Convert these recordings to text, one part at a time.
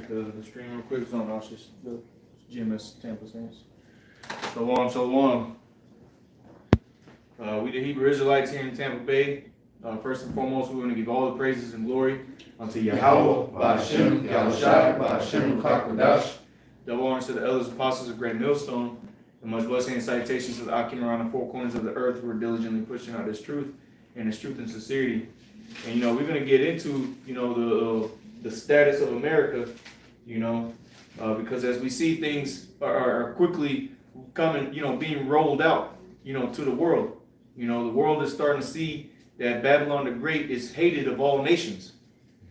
check the stream real quick. It's on us. Just the GmsTampa Saints. Shalom. We the Hebrew Israelites here in Tampa Bay. First and foremost, we want to give all the praises and glory unto Yahweh, Ba'Hashem, Yahushai, Ba'Hashem, Ruach. Double honors to the elders and apostles of Great Millstone, and much blessing and salutations to the Akim around the four corners of the earth who are diligently pushing out this truth and sincerity. And we're going to get into the status of America, because as we see things are quickly coming, being rolled out, to the world. The world is starting to see that Babylon the Great is hated of all nations.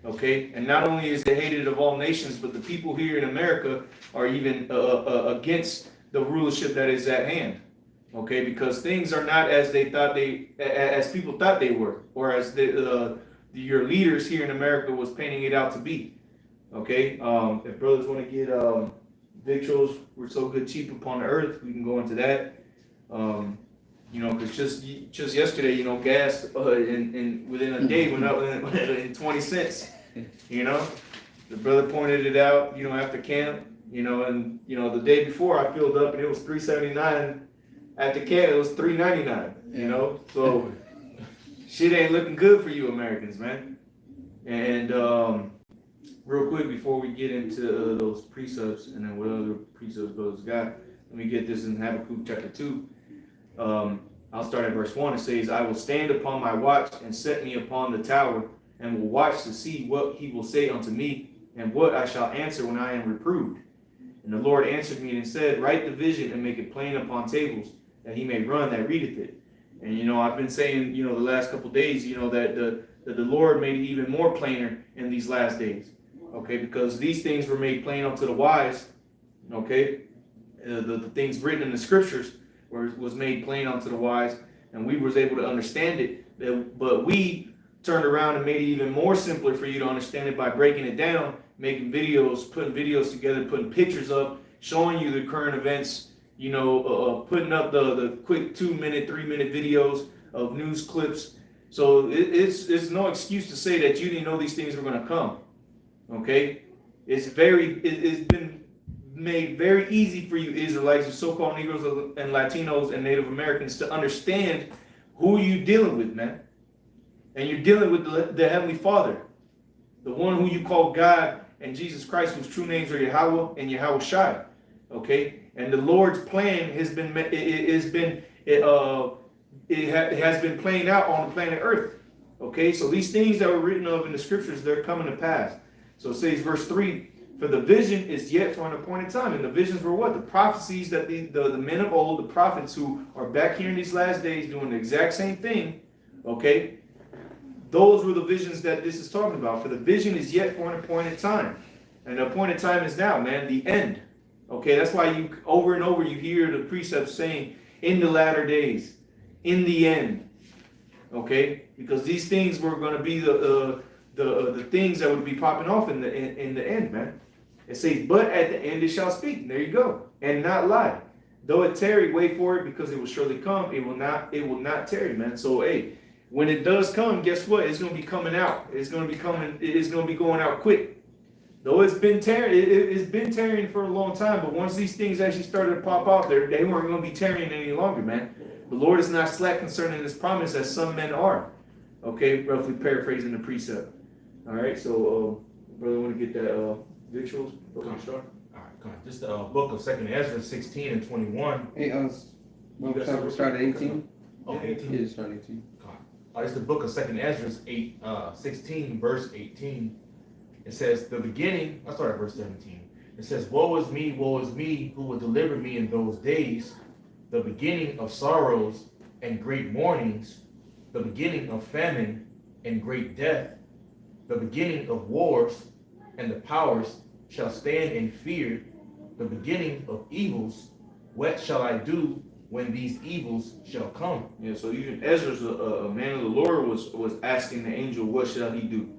Okay, and not only is it hated of all nations, but the people here in America are even against the rulership that is at hand. Okay, because things are not as as people thought they were, or as your leaders here in America was painting it out to be. Okay, if brothers want to get victuals, we're so good cheap upon the earth, we can go into that. Because just yesterday, gas in within a day went up in 20 cents. The brother pointed it out, after camp, and the day before I filled up and it was $3.79. At the camp it was $3.99. So shit ain't looking good for you Americans, man. And real quick before we get into those precepts and then what other precepts brothers got, let me get this in Habakkuk chapter 2. I'll start at verse 1. It says, I will stand upon my watch and set me upon the tower, and will watch to see what he will say unto me, and what I shall answer when I am reproved. And the Lord answered me and said, write the vision and make it plain upon tables, that he may run that readeth it. And I've been saying, the last couple of days, that the Lord made it even more plainer in these last days. Okay, because these things were made plain unto the wise. Okay, the things written in the scriptures was made plain unto the wise, and we was able to understand it. But we turned around and made it even more simpler for you to understand it by breaking it down, making videos, putting videos together, putting pictures up, showing you the current events, putting up the quick 2-minute, 3-minute videos of news clips. So it's no excuse to say that you didn't know these things were going to come. Okay, it's been made very easy for you Israelites, you so-called Negroes and Latinos and Native Americans to understand who you're dealing with, man. And you're dealing with the Heavenly Father, the one who you call God, and Jesus Christ, whose true names are Yahweh and Yahushai. Okay, and the Lord's plan has been playing out on the planet Earth. Okay, so these things that were written of in the scriptures, they're coming to pass. So it says, verse 3. For the vision is yet for an appointed time. And the visions were what? The prophecies that the men of old, the prophets who are back here in these last days doing the exact same thing, okay? Those were the visions that this is talking about. For the vision is yet for an appointed time. And the appointed time is now, man, the end. Okay, that's why you over and over you hear the precepts saying, in the latter days, in the end. Okay? Because these things were going to be the things that would be popping off in the end, man. It says, but at the end it shall speak. There you go. And not lie. Though it tarry, wait for it, because it will surely come. It will not tarry, man. So hey, when it does come, guess what? It's going to be coming out. It's going to be going out quick. Though it's been tarrying for a long time, but once these things actually started to pop out there, they weren't going to be tarrying any longer, man. The Lord is not slack concerning his promise, as some men are. Okay, roughly paraphrasing the precept. All right, so brother, want to get that victuals? All right, come on. Just the book of 2nd Ezra 16 and 21. Hey, we start at 18? Oh, 18? Yeah, start 18. It's the book of 2nd Ezra 16, verse 18. It says, the beginning, I'll start at verse 17. It says, woe is me, who will deliver me in those days, the beginning of sorrows and great mournings, the beginning of famine and great death, the beginning of wars, and the powers shall stand in fear, the beginning of evils. What shall I do when these evils shall come? Yeah, so even Ezra's a man of the Lord was asking the angel, what shall he do?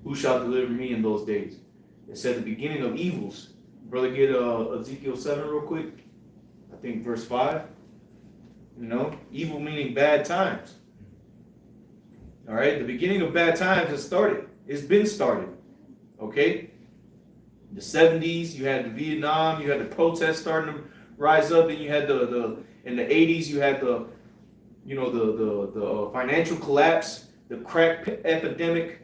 Who shall deliver me in those days? It said the beginning of evils. Brother, get Ezekiel 7 real quick. I think verse 5. Evil meaning bad times. All right, the beginning of bad times has started. It's been started. Okay? The 70s, you had the Vietnam, you had the protests starting to rise up, and you had in the 80s, you had the financial collapse, the crack epidemic,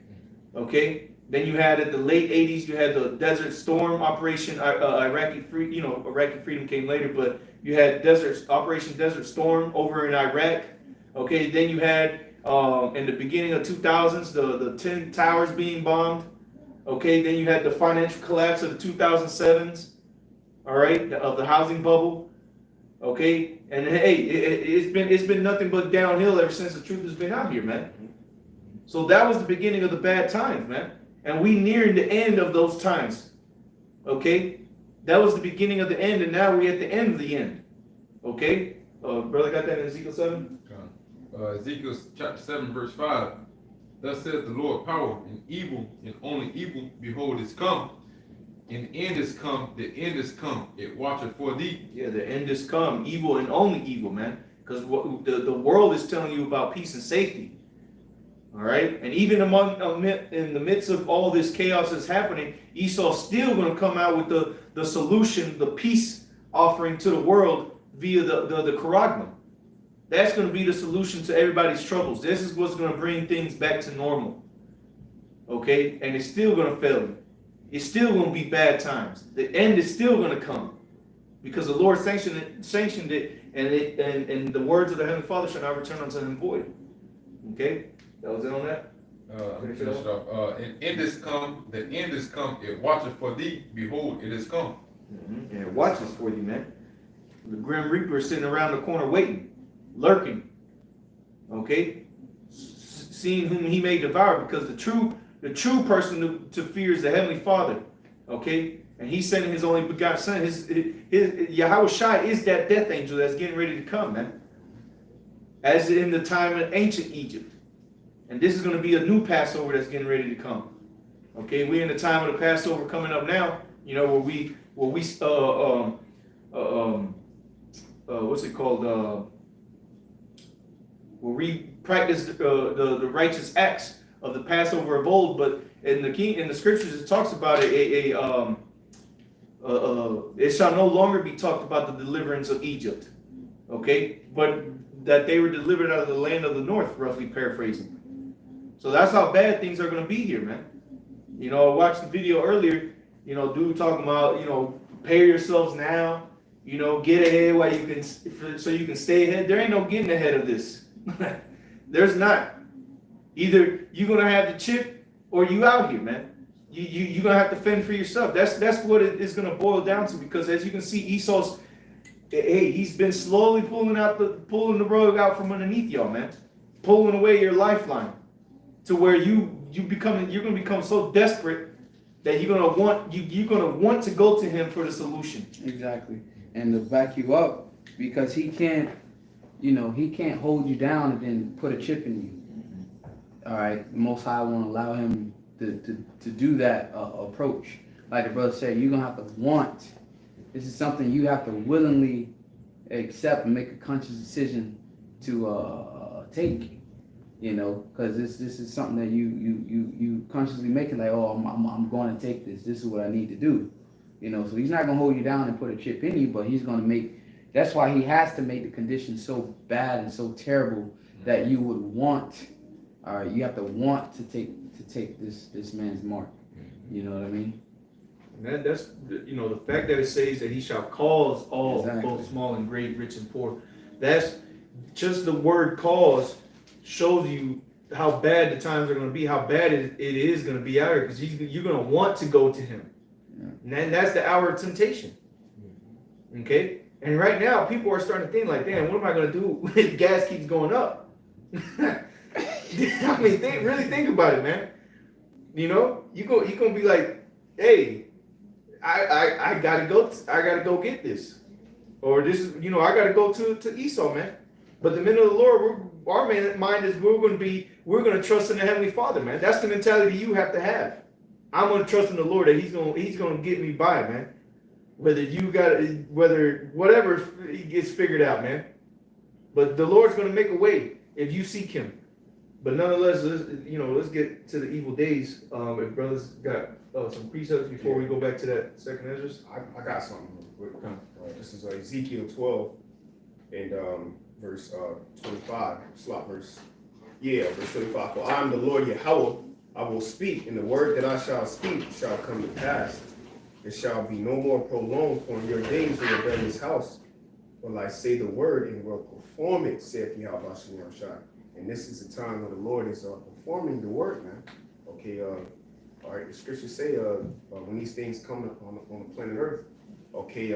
okay? Then you had at the late 80s, you had the Desert Storm Operation, Iraqi Freedom came later, but you had Operation Desert Storm over in Iraq, okay? Then you had, in the beginning of 2000s, the 10 towers being bombed, okay? Then you had the financial collapse of the 2007s, all right, of the housing bubble, okay? And hey, it's been nothing but downhill ever since the truth has been out here, man. So that was the beginning of the bad times, man. And we nearing the end of those times, okay? That was the beginning of the end, and now we're at the end of the end, okay? Brother got that in Ezekiel 7? Ezekiel chapter 7, verse 5. Thus saith the Lord, power and evil, and only evil, behold, is come. And the end is come, the end is come, it watcheth for thee. Yeah, the end is come, evil and only evil, man. Because the world is telling you about peace and safety. All right, and even in the midst of all this chaos that's happening, Esau's still going to come out with the solution, the peace offering to the world via the charagma. That's going to be the solution to everybody's troubles. This is what's going to bring things back to normal. Okay, and it's still going to fail you. It's still going to be bad times. The end is still going to come because the Lord sanctioned it, and the words of the Heavenly Father shall not return unto him void. Okay. That was it on that? Finish it off. And end is come, the end is come, it watcheth for thee, behold, it is come. And it watches for you, man. The Grim Reaper is sitting around the corner waiting, lurking. Okay? Seeing whom he may devour, because the true person to fear is the Heavenly Father. Okay? And he's sending his only begotten son. His Yahweh Shai is that death angel that's getting ready to come, man. As in the time of ancient Egypt. And this is going to be a new Passover that's getting ready to come. Okay, we're in the time of the Passover coming up now. You know, where we what's it called? Where we practice the righteous acts of the Passover of old. But in the scriptures, it talks about it shall no longer be talked about the deliverance of Egypt. Okay, but that they were delivered out of the land of the north, roughly paraphrasing. So that's how bad things are going to be here, man. You know, I watched the video earlier, you know, dude talking about, you know, prepare yourselves now, you know, get ahead while you can, so you can stay ahead. There ain't no getting ahead of this. There's not. Either you're going to have the chip or you out here, man. You're going to have to fend for yourself. That's what it is going to boil down to, because as you can see, Esau's, hey, he's been slowly pulling the rug out from underneath y'all, man. Pulling away your lifeline. To where you're going to become so desperate that you're going to want to go to him for the solution. Exactly. And to back you up, because he can't hold you down and then put a chip in you. All right. The Most High won't allow him to do that approach. Like the brother said, you're going to have to want. This is something you have to willingly accept and make a conscious decision to take. You know, because this is something that you consciously make it like, oh, I'm going to take this. This is what I need to do. You know, so he's not going to hold you down and put a chip in you, but he's going to make. That's why he has to make the conditions so bad and so terrible that you would want. All right, you have to want to take this man's mark. You know what I mean? And that's you know, the fact that it says that he shall cause all, exactly. both small and great, rich and poor. That's just the word cause. Shows you how bad the times are going to be, how bad it is going to be out here, because you're going to want to go to him. Yeah. And that's the hour of temptation. Okay? And right now, people are starting to think like, damn, what am I going to do if gas keeps going up? I mean, really think about it, man. You know, you're going to be like, hey, I got to go get this. Or this is, you know, I got to go to Esau, man. But the men of the Lord, our mind is we're going to trust in the Heavenly Father, man. That's the mentality you have to have. I'm going to trust in the Lord that He's going to get me by, man. Whether whatever gets figured out, man. But the Lord's going to make a way if you seek Him. But nonetheless, let's get to the evil days. If brothers got some precepts before we go back to that second Esdras? I got something real quick. This is Ezekiel 12 and verse 25. Slot verse. Yeah, verse 25. For I am the Lord Yahweh. I will speak, and the word that I shall speak shall come to pass. It shall be no more prolonged for in your days in the rebellious house. Will I say the word and will perform it, saith Yahweh Shem Shai. And this is the time where the Lord is performing the word, man. Okay, all right, the scriptures say when these things come on the planet Earth, okay,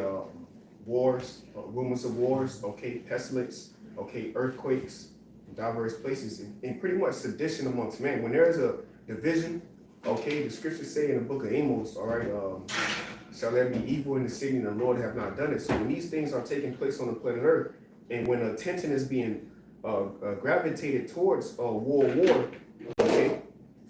wars, rumors of wars, okay, pestilence, okay, earthquakes, in diverse places, and pretty much sedition amongst men. When there is a division, okay, the scriptures say in the book of Amos, all right, shall there be evil in the city and the Lord have not done it. So when these things are taking place on the planet Earth, and when attention is being gravitated towards war, okay,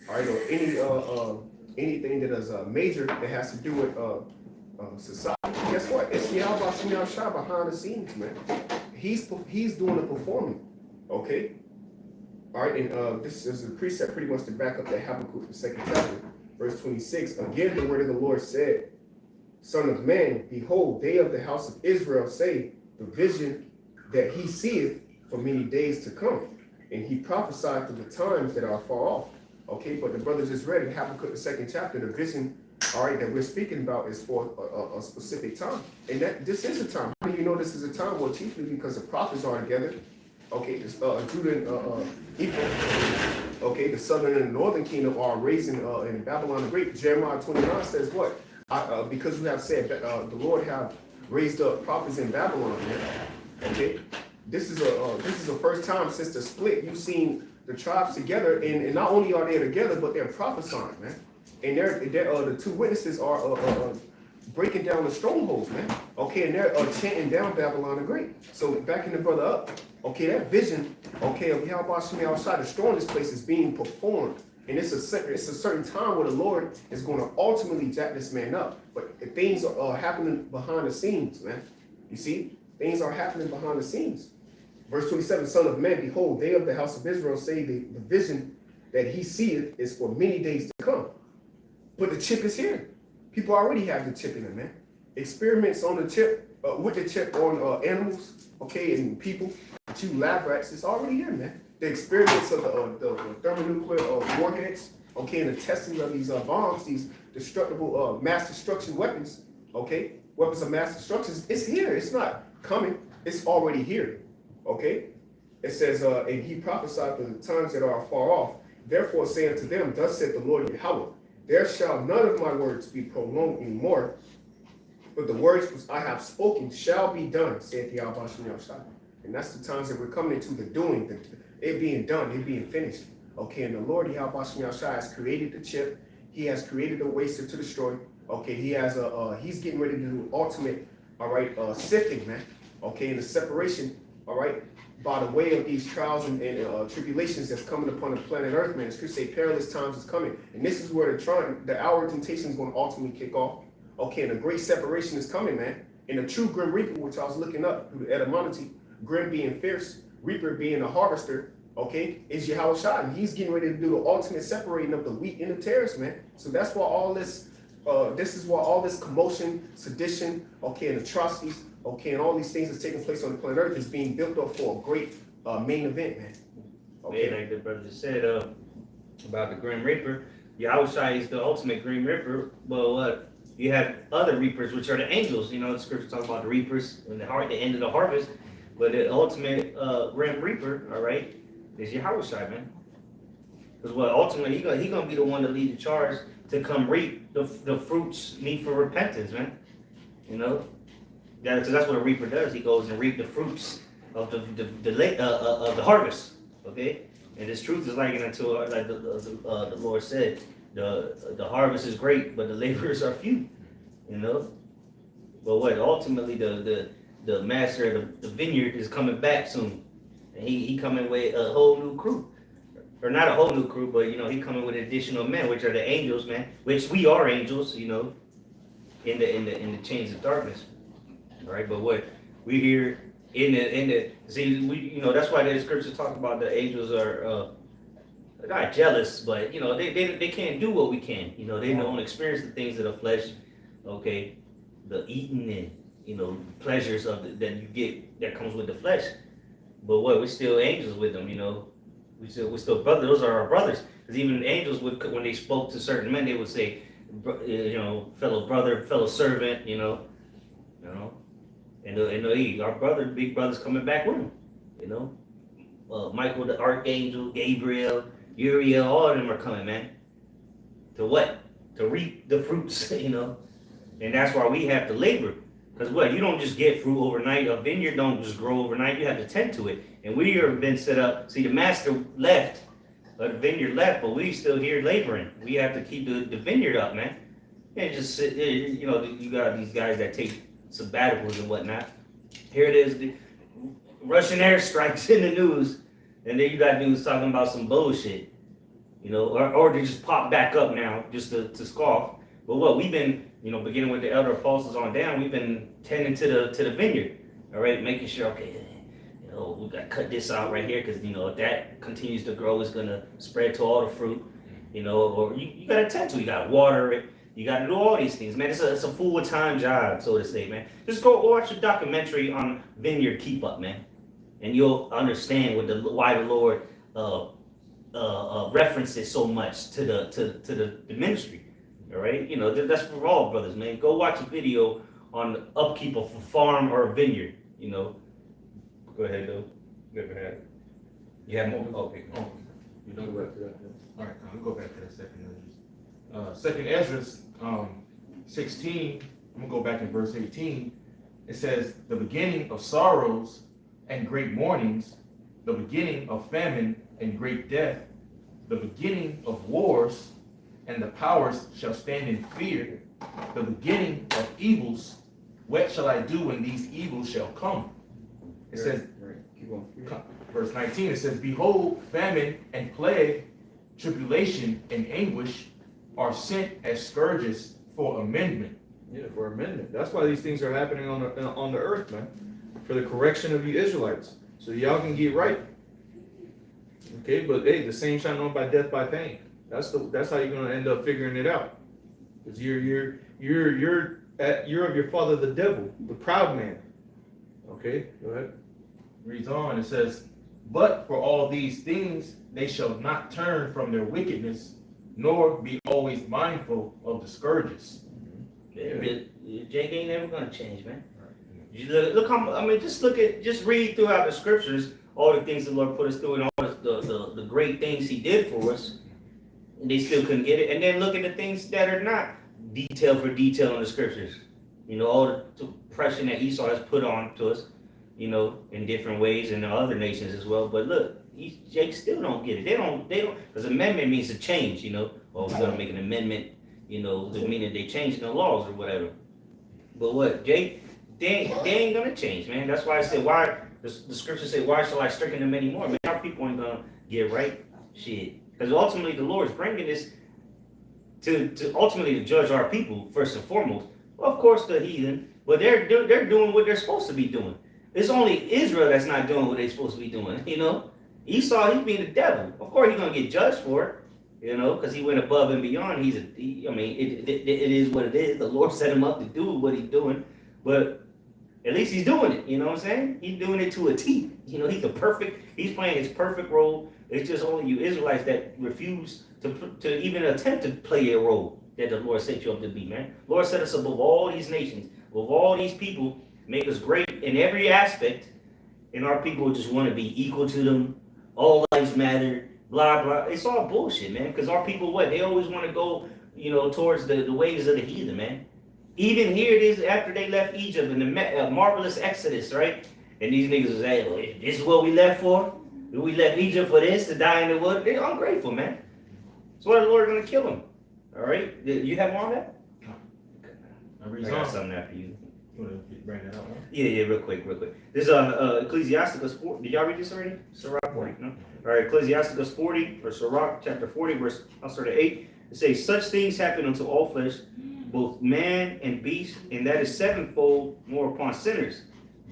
all right, or anything that is major that has to do with society, guess what? It's Yahweh Shem Shai behind the scenes, man. He's doing the performing, okay? All right, and this is a precept pretty much to back up that Habakkuk, the second chapter, verse 26. Again, the word of the Lord said, Son of man, behold, they of the house of Israel say, the vision that he seeth for many days to come. And he prophesied to the times that are far off. Okay, but the brother just read in Habakkuk, the second chapter, the vision, all right, that we're speaking about is for a specific time. And that this is a time. How do you know this is a time? Well, chiefly because the prophets are together. Okay, Judah and Ephraim, okay, the southern and northern kingdom are raising in Babylon the Great. Jeremiah 29 says what? Because you have said that the Lord have raised up prophets in Babylon, man. Okay, this is a first time since the split. You've seen the tribes together, and not only are they together, but they're prophesying, man. And they're the two witnesses are breaking down the strongholds, man. Okay, and they're chanting down Babylon the Great. So backing the brother up, okay, that vision, okay, of Yahweh Shem outside destroying this place is being performed. And it's a certain time where the Lord is going to ultimately jack this man up. But things are happening behind the scenes, man. You see, things are happening behind the scenes. Verse 27, Son of man, behold, they of the house of Israel say the vision that he seeth is for many days to come. But the chip is here. People already have the chip in it, man. Experiments on the chip, with the chip on animals, okay, and people, but you lab rats, it's already here, man. The experiments of the thermonuclear warheads, okay, and the testing of these bombs, these destructible mass destruction weapons, okay, weapons of mass destruction, it's here. It's not coming. It's already here, okay. It says, and he prophesied for the times that are far off. Therefore, saying to them, thus said the Lord Yahweh, there shall none of my words be prolonged anymore, but the words which I have spoken shall be done, saith Yahweh Shem Shai. And that's the times that we're coming into the doing, it being done, it being finished. Okay, and the Lord Yahweh Shem Shai has created the chip. He has created a waster to destroy. Okay, he has he's getting ready to do ultimate, all right, sifting, man. Okay, and the separation, all right, by the way of these trials and tribulations that's coming upon the planet Earth, man. Scripture say perilous times is coming. And this is where the hour of temptation is going to ultimately kick off. Okay, and a great separation is coming, man. And the true grim reaper, which I was looking up through the etymology, grim being fierce, reaper being a harvester, okay, is Yahweh Shai. And he's getting ready to do the ultimate separating of the wheat and the tares, man. So that's why all this, this is why all this commotion, sedition, okay, and atrocities, okay, and all these things that's taking place on the planet Earth is being built up for a great main event, man. Okay, like the brother just said about the Grim Reaper, Yahweh Shai is the ultimate Grim Reaper. Well, what you have other reapers, which are the angels. You know, the scripture talks about the reapers and the end of the harvest. But the ultimate Grim Reaper, all right, is Yahweh Shai, man. Because what ultimately he gonna be the one to lead the charge to come reap the fruits meet for repentance, man. You know. Yeah, because that's what a reaper does. He goes and reap the fruits of the harvest. Okay, and this truth is likened unto like the Lord said, the harvest is great, but the laborers are few. You know, but what ultimately the master of the vineyard is coming back soon, and he coming with a whole new crew, or not a whole new crew, but you know he coming with additional men, which are the angels, man. Which we are angels, you know, in the chains of darkness. Right, but what we hear in the see, we, you know, that's why the scriptures talk about the angels are not jealous, but you know, they can't do what we can. You know, they don't experience the things of the flesh, okay, the eating and you know pleasures of that you get that comes with the flesh. But what we're still angels with them, you know. We're still brothers. Those are our brothers. Because even angels would, when they spoke to certain men, they would say, you know, fellow brother, fellow servant, you know. And our brother, big brother's coming back with him, you know. Michael the archangel, Gabriel, Uriel, all of them are coming, man. To what? To reap the fruits, you know. And that's why we have to labor. Because what? You don't just get fruit overnight. A vineyard don't just grow overnight. You have to tend to it. And we have been set up. See, the master left, or the vineyard left, but we still here laboring. We have to keep the vineyard up, man. And just sit, you know, you got these guys that take sabbaticals and whatnot. Here it is, the Russian airstrikes in the news, and then you got dudes talking about some bullshit, you know, or they just pop back up now just to scoff. But what we've been, you know, beginning with the elder apostles on down, we've been tending to the vineyard, all right, making sure, okay, you know, we got to cut this out right here because, you know, if that continues to grow, it's going to spread to all the fruit, you know, or you got to tend to, you got to water it, you got to do all these things, man. It's a full-time job, so to say, man. Just go watch a documentary on Vineyard Keep Up, man, and you'll understand why the Lord references so much to the ministry. All right, you know, that's for all brothers, man. Go watch a video on the upkeep of a farm or a vineyard, you know. Go ahead, though. Never had it. You have more? Okay. Oh, You don't go back to that. all right, we'll go back to that second Esdras. 16, I'm gonna go back in verse 18. It says, the beginning of sorrows and great mournings, the beginning of famine and great death, the beginning of wars, and the powers shall stand in fear, the beginning of evils. What shall I do when these evils shall come? It says, Keep on. verse 19, it says, behold, famine and plague, tribulation and anguish are sent as scourges for amendment. Yeah, for amendment. That's why these things are happening on the earth, man. For the correction of you Israelites, so y'all can get right. Okay, but hey, the same shall know by death by pain. That's how you're gonna end up figuring it out. Because you're of your father the devil, the proud man. Okay, go ahead. Reads on, it says, but for all these things they shall not turn from their wickedness, nor be always mindful of the scourges. Jake ain't never gonna change, man. You look how, I mean, just read throughout the scriptures, all the things the Lord put us through and all the great things he did for us, and they still couldn't get it. And then look at the things that are not detail for detail in the scriptures. You know, all the oppression that Esau has put on to us, you know, in different ways, and the other nations as well. But look, Jake still don't get it. They don't, because amendment means to change, you know. Oh, we're gonna make an amendment, you know, to mean that they changing the laws or whatever. But what, Jake, they ain't gonna change, man. That's why I said, why, the scriptures say, why shall I stricken them anymore? Man, our people ain't gonna get right. Shit. Because ultimately the Lord's bringing this to ultimately to judge our people, first and foremost. Well, of course, the heathen, but they're doing what they're supposed to be doing. It's only Israel that's not doing what they're supposed to be doing, you know? Esau, he's being the devil. Of course, he's going to get judged for it, you know, because he went above and beyond. It is what it is. The Lord set him up to do what he's doing, but at least he's doing it, you know what I'm saying? He's doing it to a T. You know, he's playing his perfect role. It's just only you Israelites that refuse to even attempt to play a role that the Lord set you up to be, man. Lord set us above all these nations, above all these people, make us great in every aspect, and our people just want to be equal to them. All lives matter, blah, blah. It's all bullshit, man, because our people, they always want to go, you know, towards the ways of the heathen, man. Even here it is after they left Egypt in the marvelous Exodus, right? And these niggas was saying, well, this is what we left for? We left Egypt for this, to die in the wood? They're ungrateful, man. So why the Lord going to kill them? All right? You have more on that? I got something after you. You want to bring that up? Huh? Yeah, real quick. This is Ecclesiasticus 4. Did y'all read this already? Sirach 40, no? All right, Ecclesiasticus 40, or Sirach chapter 40, verse, I'll start at 8. It says, such things happen unto all flesh, both man and beast, and that is sevenfold more upon sinners.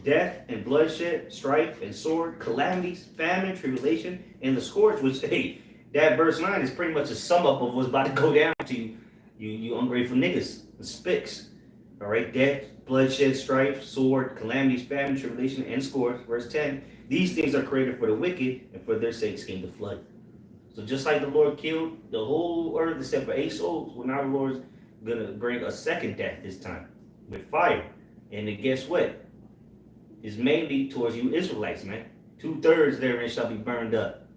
Death and bloodshed, strife and sword, calamities, famine, tribulation, and the scourge, which, hey, that verse 9 is pretty much a sum up of what's about to go down to you. You ungrateful niggas, the spicks. All right, death, bloodshed, strife, sword, calamities, famine, tribulation, and scores. Verse 10, these things are created for the wicked, and for their sakes came the flood. So just like the Lord killed the whole earth except for 8 souls, well, now the Lord's going to bring a second death this time with fire. And then guess what? It's mainly towards you Israelites, man. 2/3 therein shall be burned up.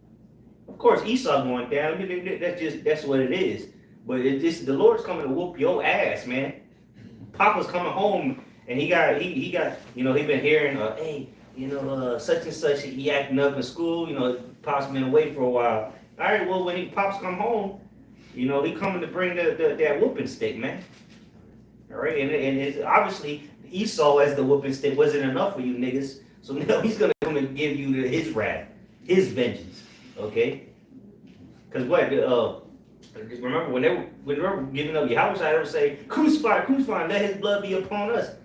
Of course, Esau going down. I mean, that's what it is. But the Lord's coming to whoop your ass, man. Papa's coming home, and he got he been hearing, hey, such and such, he acting up in school. Pop's been away for a while. All right, well, when Pops come home, he coming to bring that whooping stick, man. All right, and it's obviously Esau as the whooping stick wasn't enough for you niggas, so now he's gonna come and give you his wrath, his vengeance, okay? Because what? Remember when they were giving up Yahweh, they would say, crucify, let his blood be upon us.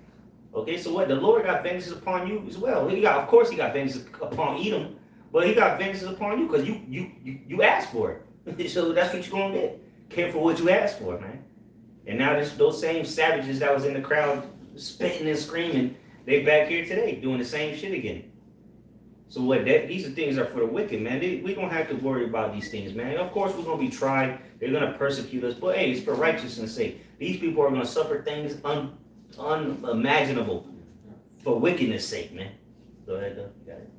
Okay, so what? The Lord got vengeance upon you as well. Of course, he got vengeance upon Edom, but he got vengeance upon you because you asked for it. So that's what you're gonna get. Care for what you asked for, man. And now those same savages that was in the crowd spitting and screaming, they back here today doing the same shit again. So what? These are things are for the wicked, man. We don't have to worry about these things, man. Of course, we're gonna be tried. They're gonna persecute us, but hey, it's for righteousness' sake. These people are gonna suffer things unimaginable for wickedness' sake, man. Go ahead, though. Got it.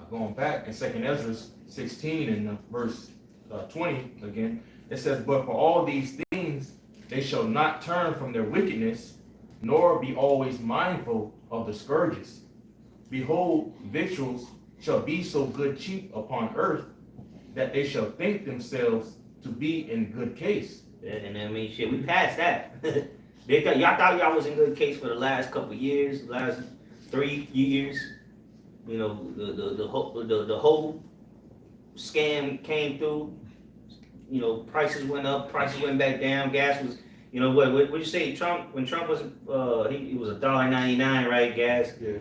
Going back in 2nd Ezra 16 and verse 20 again, it says, but for all these things they shall not turn from their wickedness, nor be always mindful of the scourges. Behold, victuals shall be so good cheap upon earth, that they shall think themselves to be in good case. And I mean, shit, we passed that. Y'all thought y'all was in good case for the last couple years, last 3 years. The whole scam came through. Prices went up, prices went back down. Gas was, what you say? When Trump was, it was $1.99, right? Gas. Yeah.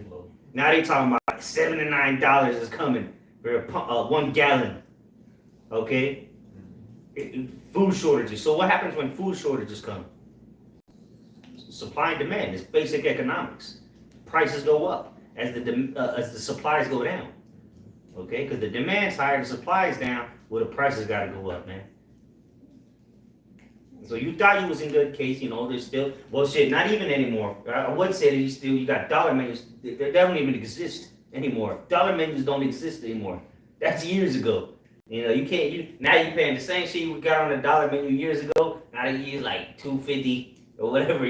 Now they talking about $79 is coming for 1 gallon. Okay. Food shortages. So what happens when food shortages come? Supply and demand. It's basic economics. Prices go up as the supplies go down. Okay, because the demand's higher, the supply's down. Well, the prices got to go up, man. So you thought you was in good case, there's still, well, shit, not even anymore. I would say that you got dollar menus, they don't even exist anymore. Dollar menus don't exist anymore. That's years ago. You can't, now you paying the same shit you got on the dollar menu years ago. Now you use like $2.50 or whatever,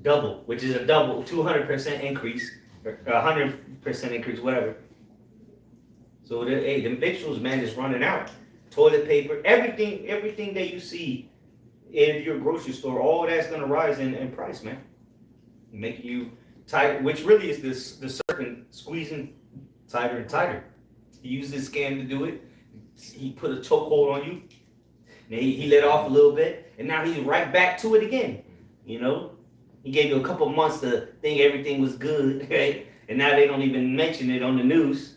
double, which is a double, 200% increase, or 100% increase, whatever. So the victuals, man, is running out. Toilet paper, everything that you see in your grocery store, all that's gonna rise in price, man. Making you tight, which really is the serpent squeezing tighter and tighter. He used this scam to do it. He put a chokehold on you. And he let off a little bit, and now he's right back to it again. He gave you a couple months to think everything was good, right? And now they don't even mention it on the news.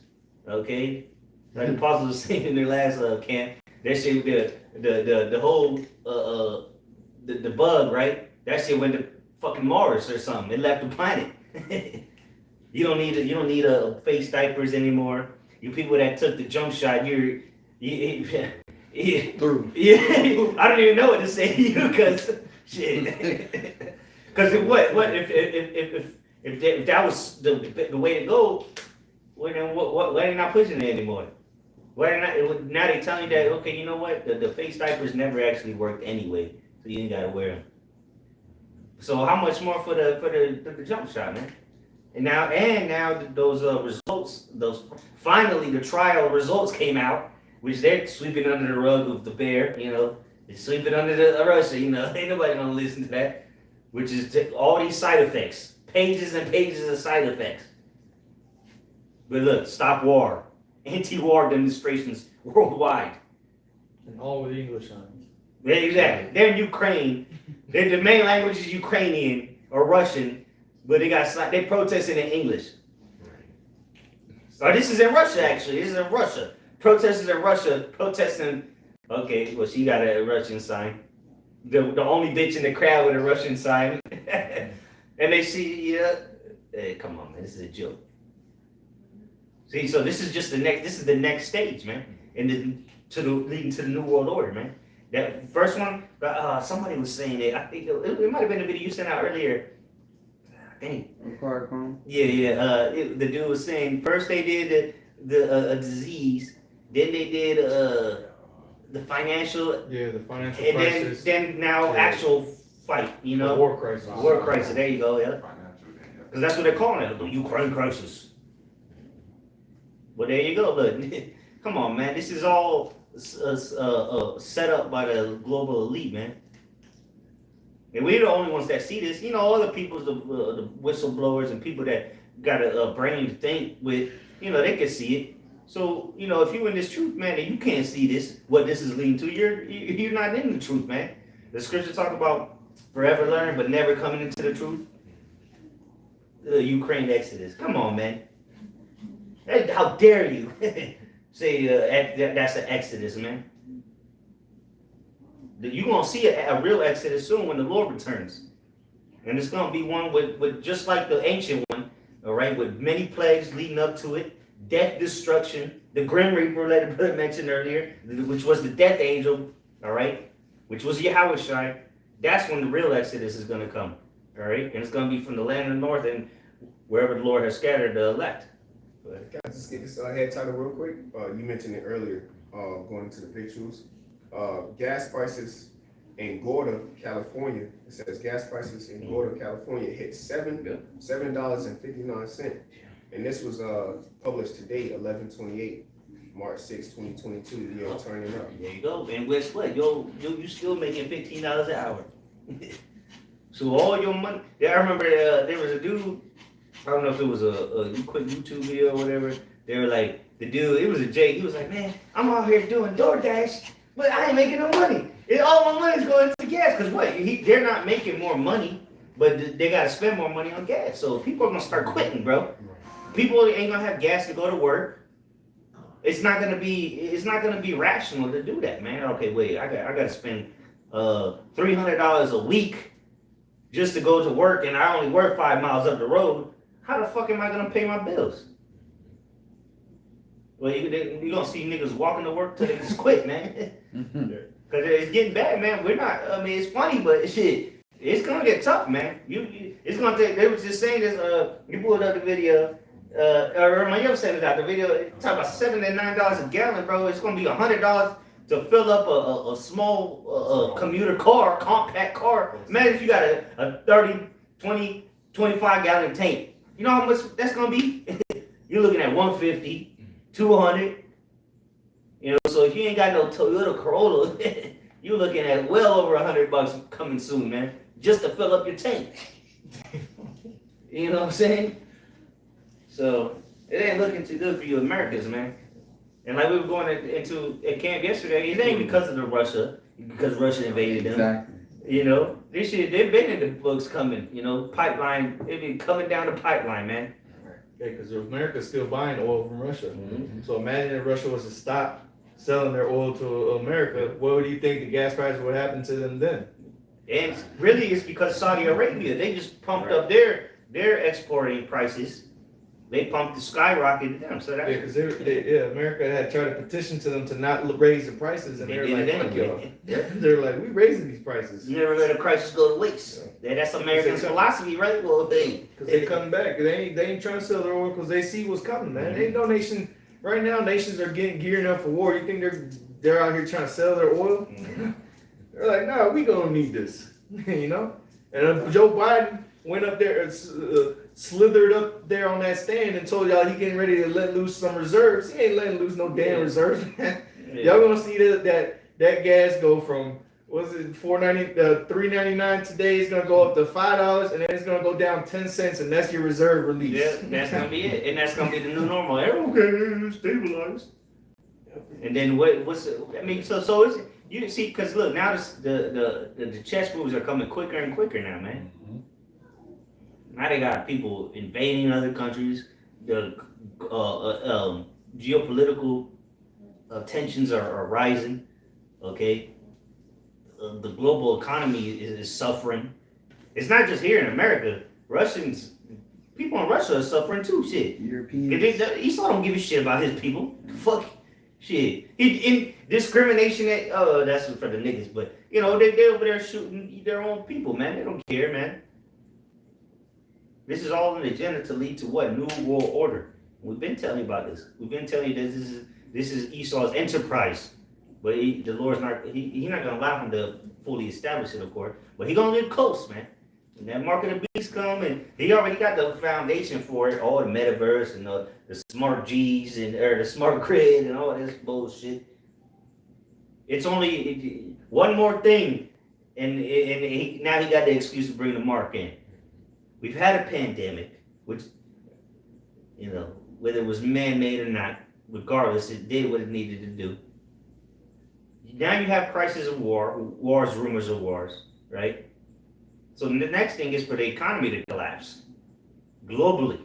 Okay, like the apostles were saying in their last camp, that shit, the whole the bug, right? That shit went to fucking Mars or something. It left the planet. You don't need a face diapers anymore. You people that took the jump shot, you Through. Yeah, I don't even know what to say to you, cause shit. Cause what if that was the way to go? Well, then why they not pushing it anymore? Now they telling you that, okay, you know what? The face diapers never actually worked anyway, so you ain't gotta wear them. So how much more for the jump shot, man? And now those results, finally the trial results came out, which they're sweeping under the rug of the bear, they're sweeping under the Russia, ain't nobody gonna listen to that, which is all these side effects, pages and pages of side effects. But look, stop war, anti-war demonstrations worldwide. And all with English on it. Yeah, exactly. They're in Ukraine. The main language is Ukrainian or Russian, but they protesting in English. So this is in Russia, actually. This is in Russia. Protesters in Russia protesting. Okay, well, she got a Russian sign. The only bitch in the crowd with a Russian sign. And they see, hey, come on, man, this is a joke. See, so this is just the next stage, man. And leading to the New World Order, man. That first one, somebody was saying it. I think it might have been a video you sent out earlier. Dang. Yeah. The dude was saying first they did a disease, then they did the financial, the financial and crisis. then now actual fight. You know, war crisis. War crisis. There you go. Yeah, Financial, yeah. because that's what they're calling it, the Ukraine crisis. Well, there you go. Look, come on, man. This is all set up by the global elite, man. And we're the only ones that see this. You know, other people's the whistleblowers and people that got a brain to think with. You know, they can see it. So, you know, if you're in this truth, man, and you can't see this, what this is leading to, you're not in the truth, man. The scripture talk about forever learning, but never coming into the truth. The Ukraine Exodus. Come on, man. Hey, how dare you say that's an Exodus, man? You're going to see a real Exodus soon when the Lord returns. And it's going to be one with just like the ancient one, all right, with many plagues leading up to it, death, destruction, the Grim Reaper, like the brother mentioned earlier, which was the death angel, all right, which was Yahushua. That's when the real Exodus is going to come, all right? And it's going to be from the land of the north and wherever the Lord has scattered the elect. Can I just get this head title real quick? You mentioned it earlier, going into the victuals. Gas prices in Gorda, California. It says gas prices in Gorda, California hit $7.59, and this was published today, 11/28, March 6, 2022. You're turning up. There you go. And guess what? You still making $15 an hour. So all your money. Yeah, I remember there was a dude. I don't know if it was a quick YouTube video or whatever. They were like, the dude, it was a Jake. He was like, man, I'm out here doing DoorDash, but I ain't making no money. All my money's going to gas. Because what? They're not making more money, but they got to spend more money on gas. So people are going to start quitting, bro. People ain't going to have gas to go to work. It's not going to be rational to do that, man. Okay, wait, I got to spend $300 a week just to go to work, and I only work 5 miles up the road. How the fuck am I gonna pay my bills? Well, you're gonna see niggas walking to work till they just quit, man. Cause it's getting bad, man. We're not. I mean, it's funny, but shit, it's gonna get tough, man. It's gonna take. They was just saying this. You pulled up the video. Or my other saying that the video talk about $7 and $9 a gallon, bro. It's gonna be $100 to fill up a small commuter car, compact car. Imagine if you got a 30, 20, 25 gallon tank. You know how much that's gonna be? You're looking at 150, 200. You know, so if you ain't got no Toyota Corolla, you're looking at well over $100 coming soon, man, just to fill up your tank. You know what I'm saying? So it ain't looking too good for you Americans, man. And like we were going into a camp yesterday, it ain't because of because Russia invaded them. Exactly. You know, this shit, they've been in the books coming, you know, pipeline, they've been coming down the pipeline, man. Yeah, because America's still buying oil from Russia. Mm-hmm. So imagine if Russia was to stop selling their oil to America, what do you think the gas prices would happen to them then? And really it's because Saudi Arabia, they just pumped up their exporting prices. They pumped the skyrocketed them. So that's Because America had tried to petition to them to not raise the prices, and They they're did like, it fuck y'all. anyway. They're like, we raising these prices. you never let a crisis go to waste. Yeah, that's American philosophy, right? Well, Because they come back. They ain't trying to sell their oil because they see what's coming, man. Ain't no nation, right now, nations are gearing up for war. You think they're out here trying to sell their oil? They're like, nah, we gonna need this, you know? And Joe Biden went up there, slithered up there on that stand and told y'all he getting ready to let loose some reserves. He ain't letting loose no damn reserves, man. Y'all gonna see that gas go from, what's it, $3.99 today, it's gonna go up to $5, and then it's gonna go down 10 cents, and that's your reserve release. Yeah, that's gonna be it, and that's gonna be the new normal. Okay, stabilized. And then what's I mean, so it's you see, because look now the chess moves are coming quicker and quicker now, man. Now they got people invading other countries. The geopolitical tensions are rising. Okay, the global economy is suffering. It's not just here in America. People in Russia are suffering too. Shit, Europeans. Esau don't give a shit about his people. Fuck, shit. In discrimination, that's for the niggas. But you know they over there shooting their own people, man. They don't care, man. This is all an agenda to lead to what? New world order. We've been telling you about this. We've been telling you that this is Esau's enterprise. But the Lord's not. He's not gonna allow him to fully establish it, of course. But he's gonna live close, man. And that mark of the beast come, and he already got the foundation for it. All the metaverse and the smart G's and the smart grid and all this bullshit. It's only one more thing, and now he got the excuse to bring the mark in. We've had a pandemic, which, you know, whether it was man-made or not, regardless, it did what it needed to do. Now you have crisis of wars, rumors of wars, right? So the next thing is for the economy to collapse globally.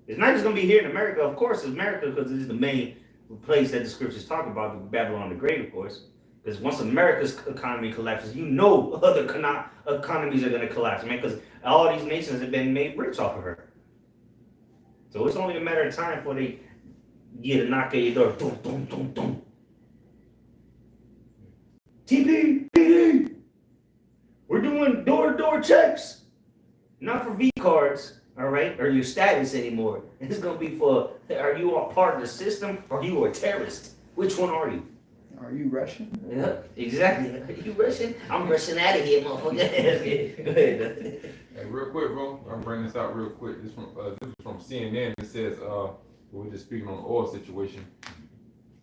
It's not just going to be here in America. Of course, it's America because this is the main place that the scriptures talk about, Babylon the Great, of course. Because once America's economy collapses, you know other economies are going to collapse, man, because all these nations have been made rich off of her. So it's only a matter of time before they get a knock at your door. Boom, boom, boom, boom. TP, PD, we're doing door-to-door checks. Not for V cards, all right, or your status anymore. It's going to be for, are you a part of the system or are you a terrorist? Which one are you? Are you Russian? Yeah, exactly. Are you Russian? I'm Russian out of here, motherfucker. Go ahead. Hey, real quick, bro. I'm bringing this out real quick. This is from CNN. It says, we're just speaking on the oil situation.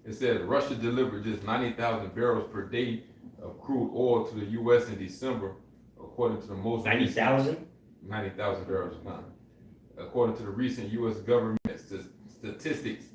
It said Russia delivered just 90,000 barrels per day of crude oil to the U.S. in December, according to the most 90,000? 90,000 barrels a time. According to the recent U.S. government statistics,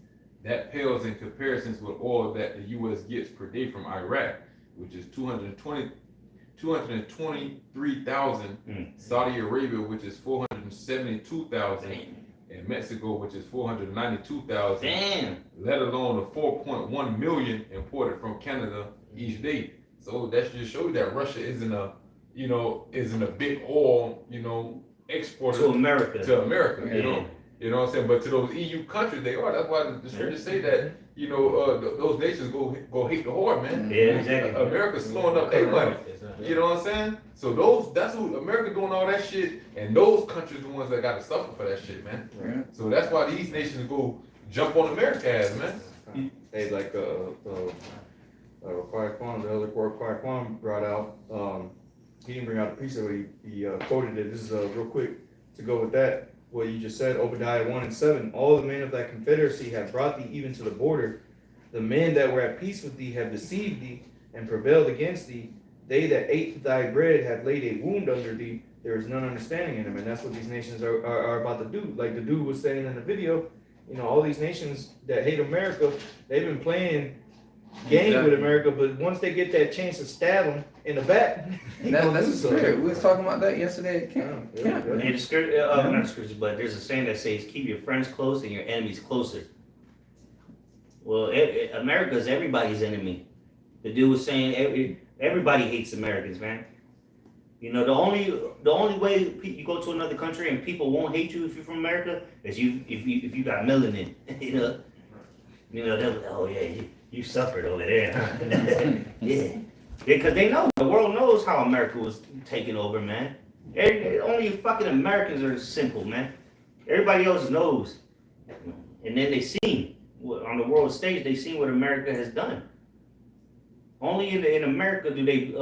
that pales in comparisons with oil that the U.S. gets per day from Iraq, which is 223,000, Saudi Arabia, which is 472,000, and Mexico, which is 492,000. Damn. Let alone the 4.1 million imported from Canada each day. So that just shows you that Russia isn't a big oil, exporter To America. You know what I'm saying? But to those EU countries, they are. That's why the scriptures say that, those nations go hate the whore, man. Yeah, exactly. America's slowing up their money. You know what I'm saying? So that's who America doing all that shit, and those countries the ones that got to suffer for that shit, man. Right. So that's why these nations go jump on America ass, man. Hey, like Quiet Quan, the other Quiet Quan brought out, he didn't bring out the piece of it, he quoted it. This is real quick to go with that. What you just said, Obadiah 1:7. All the men of that confederacy have brought thee even to the border. The men that were at peace with thee have deceived thee and prevailed against thee. They that ate thy bread have laid a wound under thee. There is none understanding in them. And that's what these nations are about to do. Like the dude was saying in the video, all these nations that hate America, they've been playing game with America, but once they get that chance to stab them in the back, That's the spirit. We was talking about that yesterday at camp. Yeah. And the scripture, not the scripture, but there's a saying that says, keep your friends close and your enemies closer. Well, America is everybody's enemy. The dude was saying everybody hates Americans, man. The only way you go to another country and people won't hate you if you're from America is if you got melanin. They're like, oh yeah, you suffered over there, huh? Yeah. Because they know, the world knows how America was taken over, man. Only fucking Americans are simple, man. Everybody else knows. And then they seen, on the world stage, they seen what America has done. Only in America do they,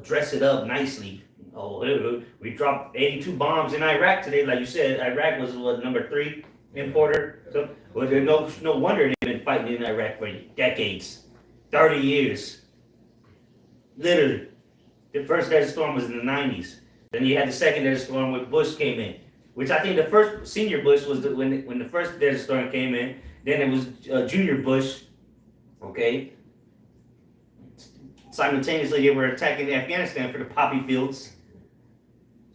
dress it up nicely. Oh, we dropped 82 bombs in Iraq today. Like you said, Iraq was number 3 importer. So, well, there's no wonder they've been fighting in Iraq for decades. 30 years. Literally. The first Desert Storm was in the 90s. Then you had the second Desert Storm when Bush came in. Which I think the first senior Bush was when the first Desert Storm came in. Then it was junior Bush. Okay. Simultaneously, they were attacking Afghanistan for the poppy fields.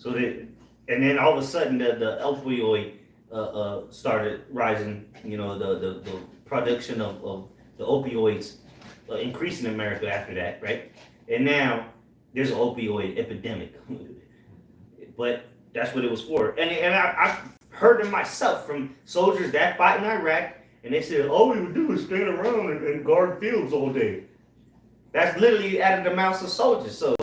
And then all of a sudden, the opioid started rising. The production of the opioids increased in America after that, right? And now there's an opioid epidemic. But that's what it was for. And I heard it myself from soldiers that fight in Iraq, and they said, all we would do is stand around and guard fields all day. That's literally out of the mouths of soldiers. So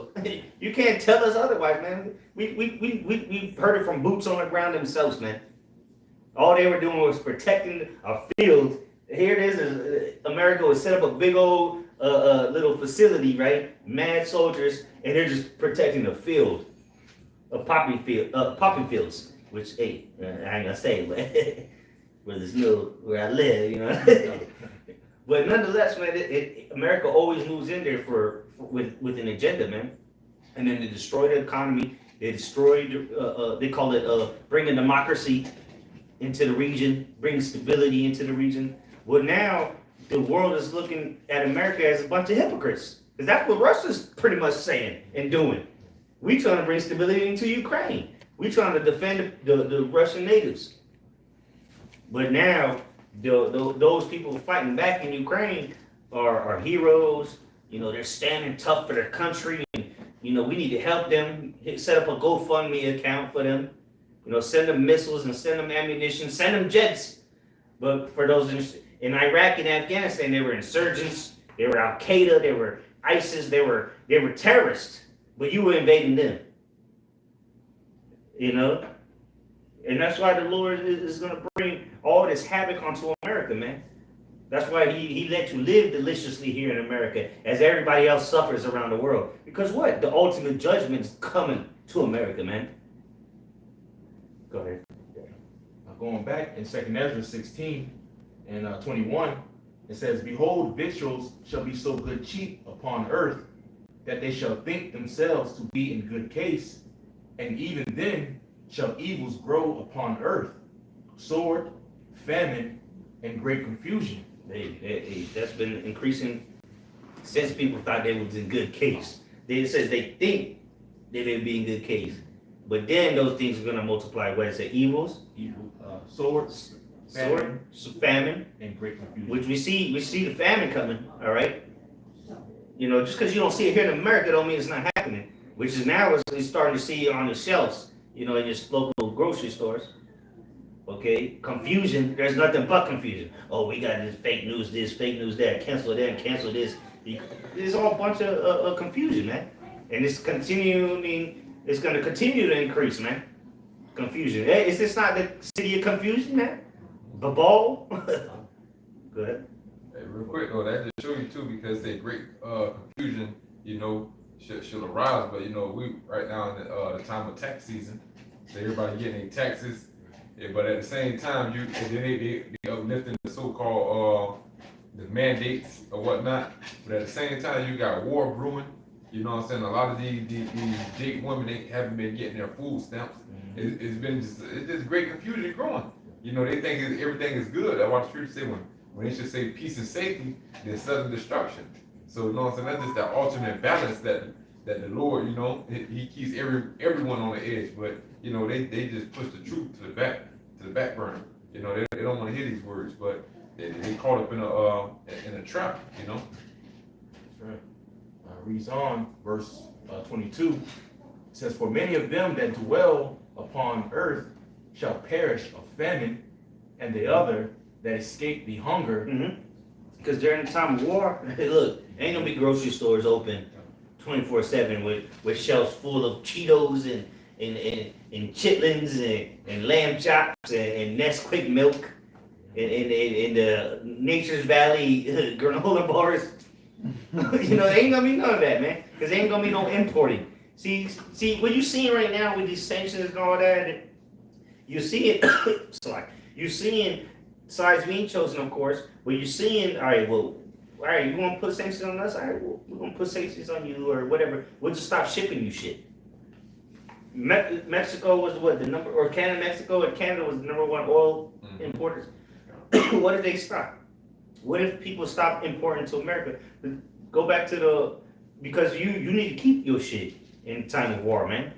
you can't tell us otherwise, man. We've heard it from boots on the ground themselves, man. All they were doing was protecting a field. Here it is, America would set up a big old little facility, right? Mad soldiers, and they're just protecting a field, a poppy fields, which, hey, I ain't gonna say, but where there's no, where I live, you know. But nonetheless, man, America always moves in there with an agenda, man. And then they destroy the economy. They destroyed, they call it bringing democracy into the region, bringing stability into the region. Well, now the world is looking at America as a bunch of hypocrites. Because that's what Russia's pretty much saying and doing. We trying to bring stability into Ukraine. We trying to defend the Russian natives. But now, those people fighting back in Ukraine are heroes. You know, they're standing tough for their country. And, you know, we need to help them. Set up a GoFundMe account for them. You know, send them missiles and send them ammunition, send them jets. But for those in Iraq and Afghanistan, they were insurgents. They were Al Qaeda. They were ISIS. They were terrorists. But you were invading them. You know, and that's why the Lord is going to bring all this havoc onto America, man. That's why he let you live deliciously here in America as everybody else suffers around the world. Because what? The ultimate judgment is coming to America, man. Go ahead. Now going back in 2nd Ezra 16 and 21, it says, behold, victuals shall be so good cheap upon earth, that they shall think themselves to be in good case, and even then shall evils grow upon earth, sword, famine, and great confusion. Hey, that's been increasing since people thought they was in good case. It says they think that they'd be in good case. But then those things are going to multiply. What is it? Evils? Swords, famine, and great confusion. which we see the famine coming, all right? You know, just because you don't see it here in America don't mean it's not happening. Which is now is starting to see on the shelves, you know, in your local grocery stores. Okay, confusion. There's nothing but confusion. Oh, we got this, fake news that, cancel that, cancel this. It's all a bunch of confusion, man. And it's continuing. It's going to continue to increase, man. Confusion. Hey, is this not the city of confusion, man? Babal? Go ahead. Hey, real quick though, that just show you too, because the great confusion, you know, should arise. But you know, we right now in the time of tax season, so everybody getting their taxes. Yeah, but at the same time, they uplifting the so-called the mandates or whatnot. But at the same time, you got war brewing. You know what I'm saying? A lot of these Jake women, they haven't been getting their food stamps. It's just great confusion growing. You know, they think everything is good. That's what the scripture say when they should say peace and safety, then sudden destruction. So you know what I'm saying? That's just that ultimate balance that the Lord, you know, he keeps everyone on the edge. But you know, they just push the truth to the back burner. You know, they don't want to hear these words, but they caught up in a trap. You know. That's right. Reads on, verse 22. It says, for many of them that dwell upon earth shall perish of famine, and the other that escape the hunger. Because during the time of war, look, ain't gonna be grocery stores open 24/7 with shelves full of Cheetos and chitlins and lamb chops and Nesquik milk and the Nature's Valley granola bars. You know, ain't gonna be none of that, man. Because ain't gonna be no importing. See what you seeing right now with these sanctions and all that. You see it. Sorry, you seeing sides being chosen, of course. But you're seeing, all right, you want to put sanctions on us? All right, well, we're gonna put sanctions on you or whatever. We'll just stop shipping you shit. Mexico was what the number, or Canada, Mexico and Canada was the #1 oil importers. What did they stop? What if people stop importing to America? Go back to because you need to keep your shit in time of war, man.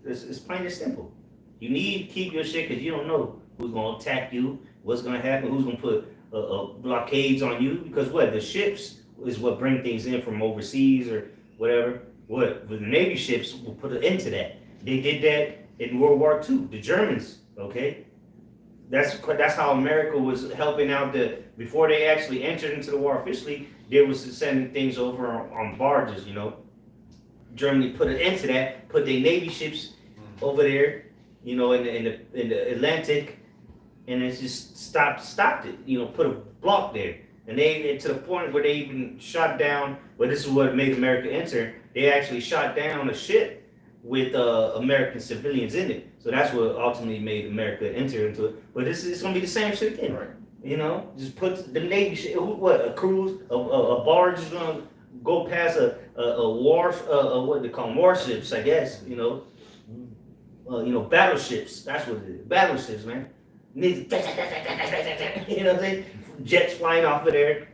It's plain and simple. You need to keep your shit because you don't know who's gonna attack you, what's gonna happen, who's gonna put blockades on you because what the ships is what bring things in from overseas or whatever. What the Navy ships will put an end to that. They did that in World War II. The Germans, okay. That's how America was helping out before they actually entered into the war officially. They was sending things over on barges, you know. Germany put an end to that, put their Navy ships over there, you know, in the Atlantic, and it just stopped it, you know, put a block there. And they to the point where they even shot down. Well, this is what made America enter. They actually shot down a ship with American civilians in it. So that's what ultimately made America enter into it. But it's gonna be the same shit again. Right. You know, just put the Navy ship. What a cruise, a barge is gonna go past a war, what they call them, warships, I guess. You know, battleships. That's what it is. Battleships, man. You know what I'm saying? Jets flying off of there.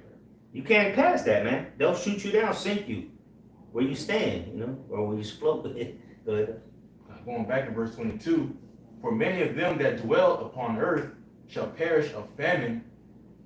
You can't pass that, man. They'll shoot you down, sink you where you stand, you know, or where you float with it. Go ahead. Going back to verse 22, for many of them that dwell upon earth shall perish of famine,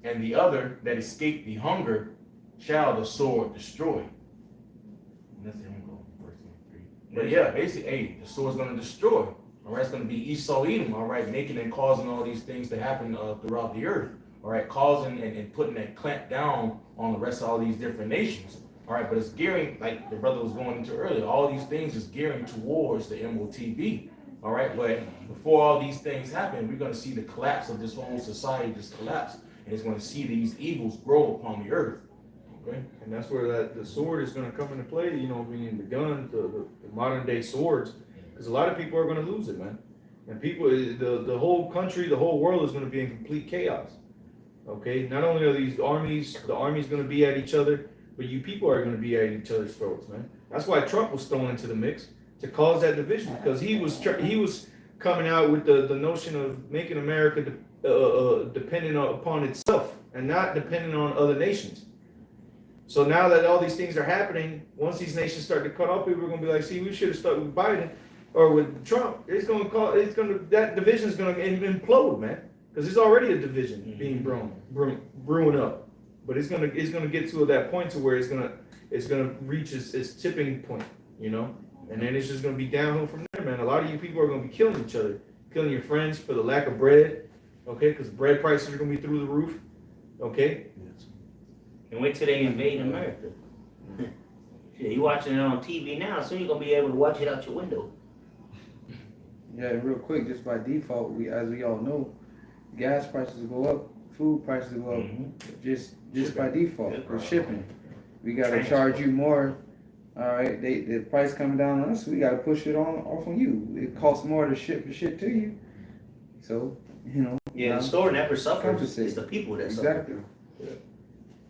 and the other that escape the hunger shall the sword destroy. And that's him going, verse 23. But yeah, basically, hey, the sword's going to destroy. All right, it's going to be Esau Edom, all right, making and causing all these things to happen throughout the earth. All right, causing and putting that clamp down on the rest of all these different nations. All right, but it's gearing, like the brother was going into earlier, all these things is gearing towards the MOTB. All right, but before all these things happen, we're going to see the collapse of this whole society just collapse, and it's going to see these evils grow upon the earth. Okay, And that's where the sword is going to come into play, you know, meaning the gun, the modern day swords, because a lot of people are going to lose it, man. And people, the whole country, the whole world is going to be in complete chaos. Okay, not only are the army's going to be at each other, but you people are going to be at each other's throats, man. That's why Trump was thrown into the mix to cause that division, because he was coming out with the notion of making America dependent upon itself and not dependent on other nations. So now that all these things are happening, once these nations start to cut off, people are going to be like, see, we should have started with Biden or with Trump. That division is going to implode, man, because there's already a division being brewing up. But it's gonna get to that point to where it's gonna reach its tipping point, you know, and then it's just gonna be downhill from there, man. A lot of you people are gonna be killing each other, killing your friends for the lack of bread, okay? Because bread prices are gonna be through the roof, okay? And wait till they invade America. Yeah, you watching it on TV now. Soon you're gonna be able to watch it out your window. Yeah, real quick, just by default, as we all know, gas prices go up, food prices go up, just by default for shipping. We gotta charge you more. All right, the price coming down on us, we gotta push it off on you. It costs more to ship the shit to you. So, you know. Yeah, the store never suffers. Compensate. It's the people that Exactly. suffer.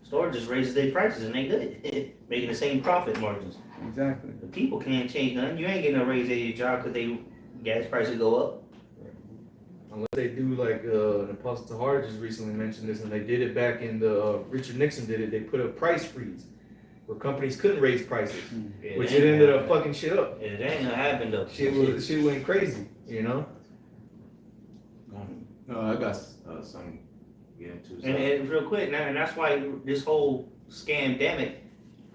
Store just raises their prices and they good, making the same profit margins. Exactly. The people can't change nothing. You ain't getting a raise at your job because gas prices go up. Unless they do like an Apostle Tahar just recently mentioned this, and they did it back in Richard Nixon did it. They put a price freeze where companies couldn't raise prices, which it ended up fucking shit up. It ain't gonna happen though. Shit went crazy, you know. no, I got something to get into. And real quick, now, and that's why this whole scamdemic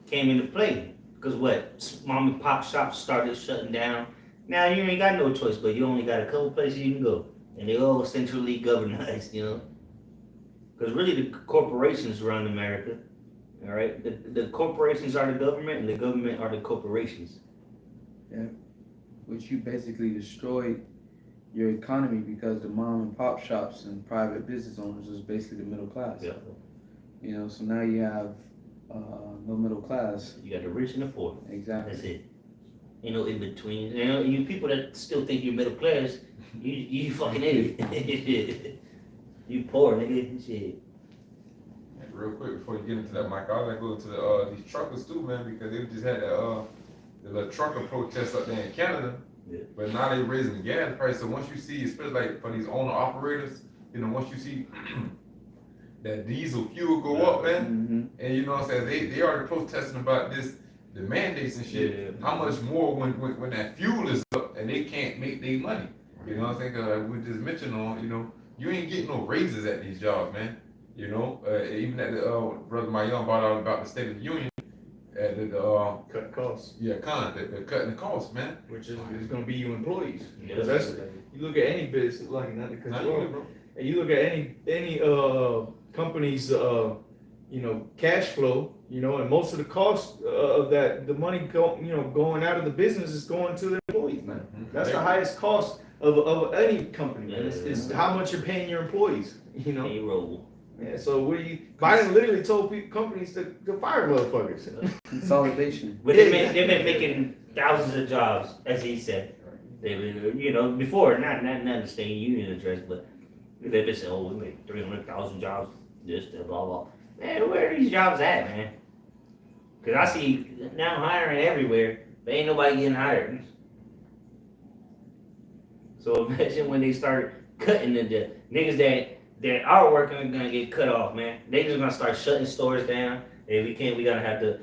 came into play. Because what? Mom and pop shops started shutting down. Now you ain't got no choice, but you only got a couple places you can go. And they all centrally governized, you know? Because really the corporations run America, all right? The corporations are the government and the government are the corporations. Yeah. Which you basically destroyed your economy because the mom and pop shops and private business owners is basically the middle class. Yeah. You know, so now you have no middle class. You got the rich and the poor. Exactly. That's it. You know, in between. You know, you people that still think you're middle class, you fucking idiot. You poor nigga. Shit. Real quick before you get into that, Mike, I was gonna go to these truckers too, man, because they just had the little trucker protest up there in Canada. Yeah. But now they raising the gas price. So once you see, especially like for these owner operators, you know, once you see that diesel fuel go up, man, and you know what I'm saying, they already protesting about this, the mandates and shit. Yeah. How much more when that fuel is up and they can't make their money? You know what I'm saying? We just mentioned on, you know, you ain't getting no raises at these jobs, man. You know, even at the brother my young brought out about the State of the Union, Cut costs, they're cutting the costs, man. which is gonna be you employees. Yeah. 'Cause that's, you look at any business, like, not to cut Not you even, off, bro. and you look at any company's cash flow, and most of the cost of that, the money going out of the business is going to the employees, man. That's the highest cost of any company, man. Is how much you're paying your employees, Payroll. Yeah, so Biden literally told companies to fire motherfuckers. Consolidation. But they've been making thousands of jobs, as he said. They've been, before, not the state union address, but they've been saying, oh, we made 300,000 jobs, this, that, blah, blah. Man, where are these jobs at, man? Because I see now hiring everywhere, but ain't nobody getting hired. So imagine when they start cutting the niggas that are working are gonna get cut off, man. They just gonna start shutting stores down. And we gotta have the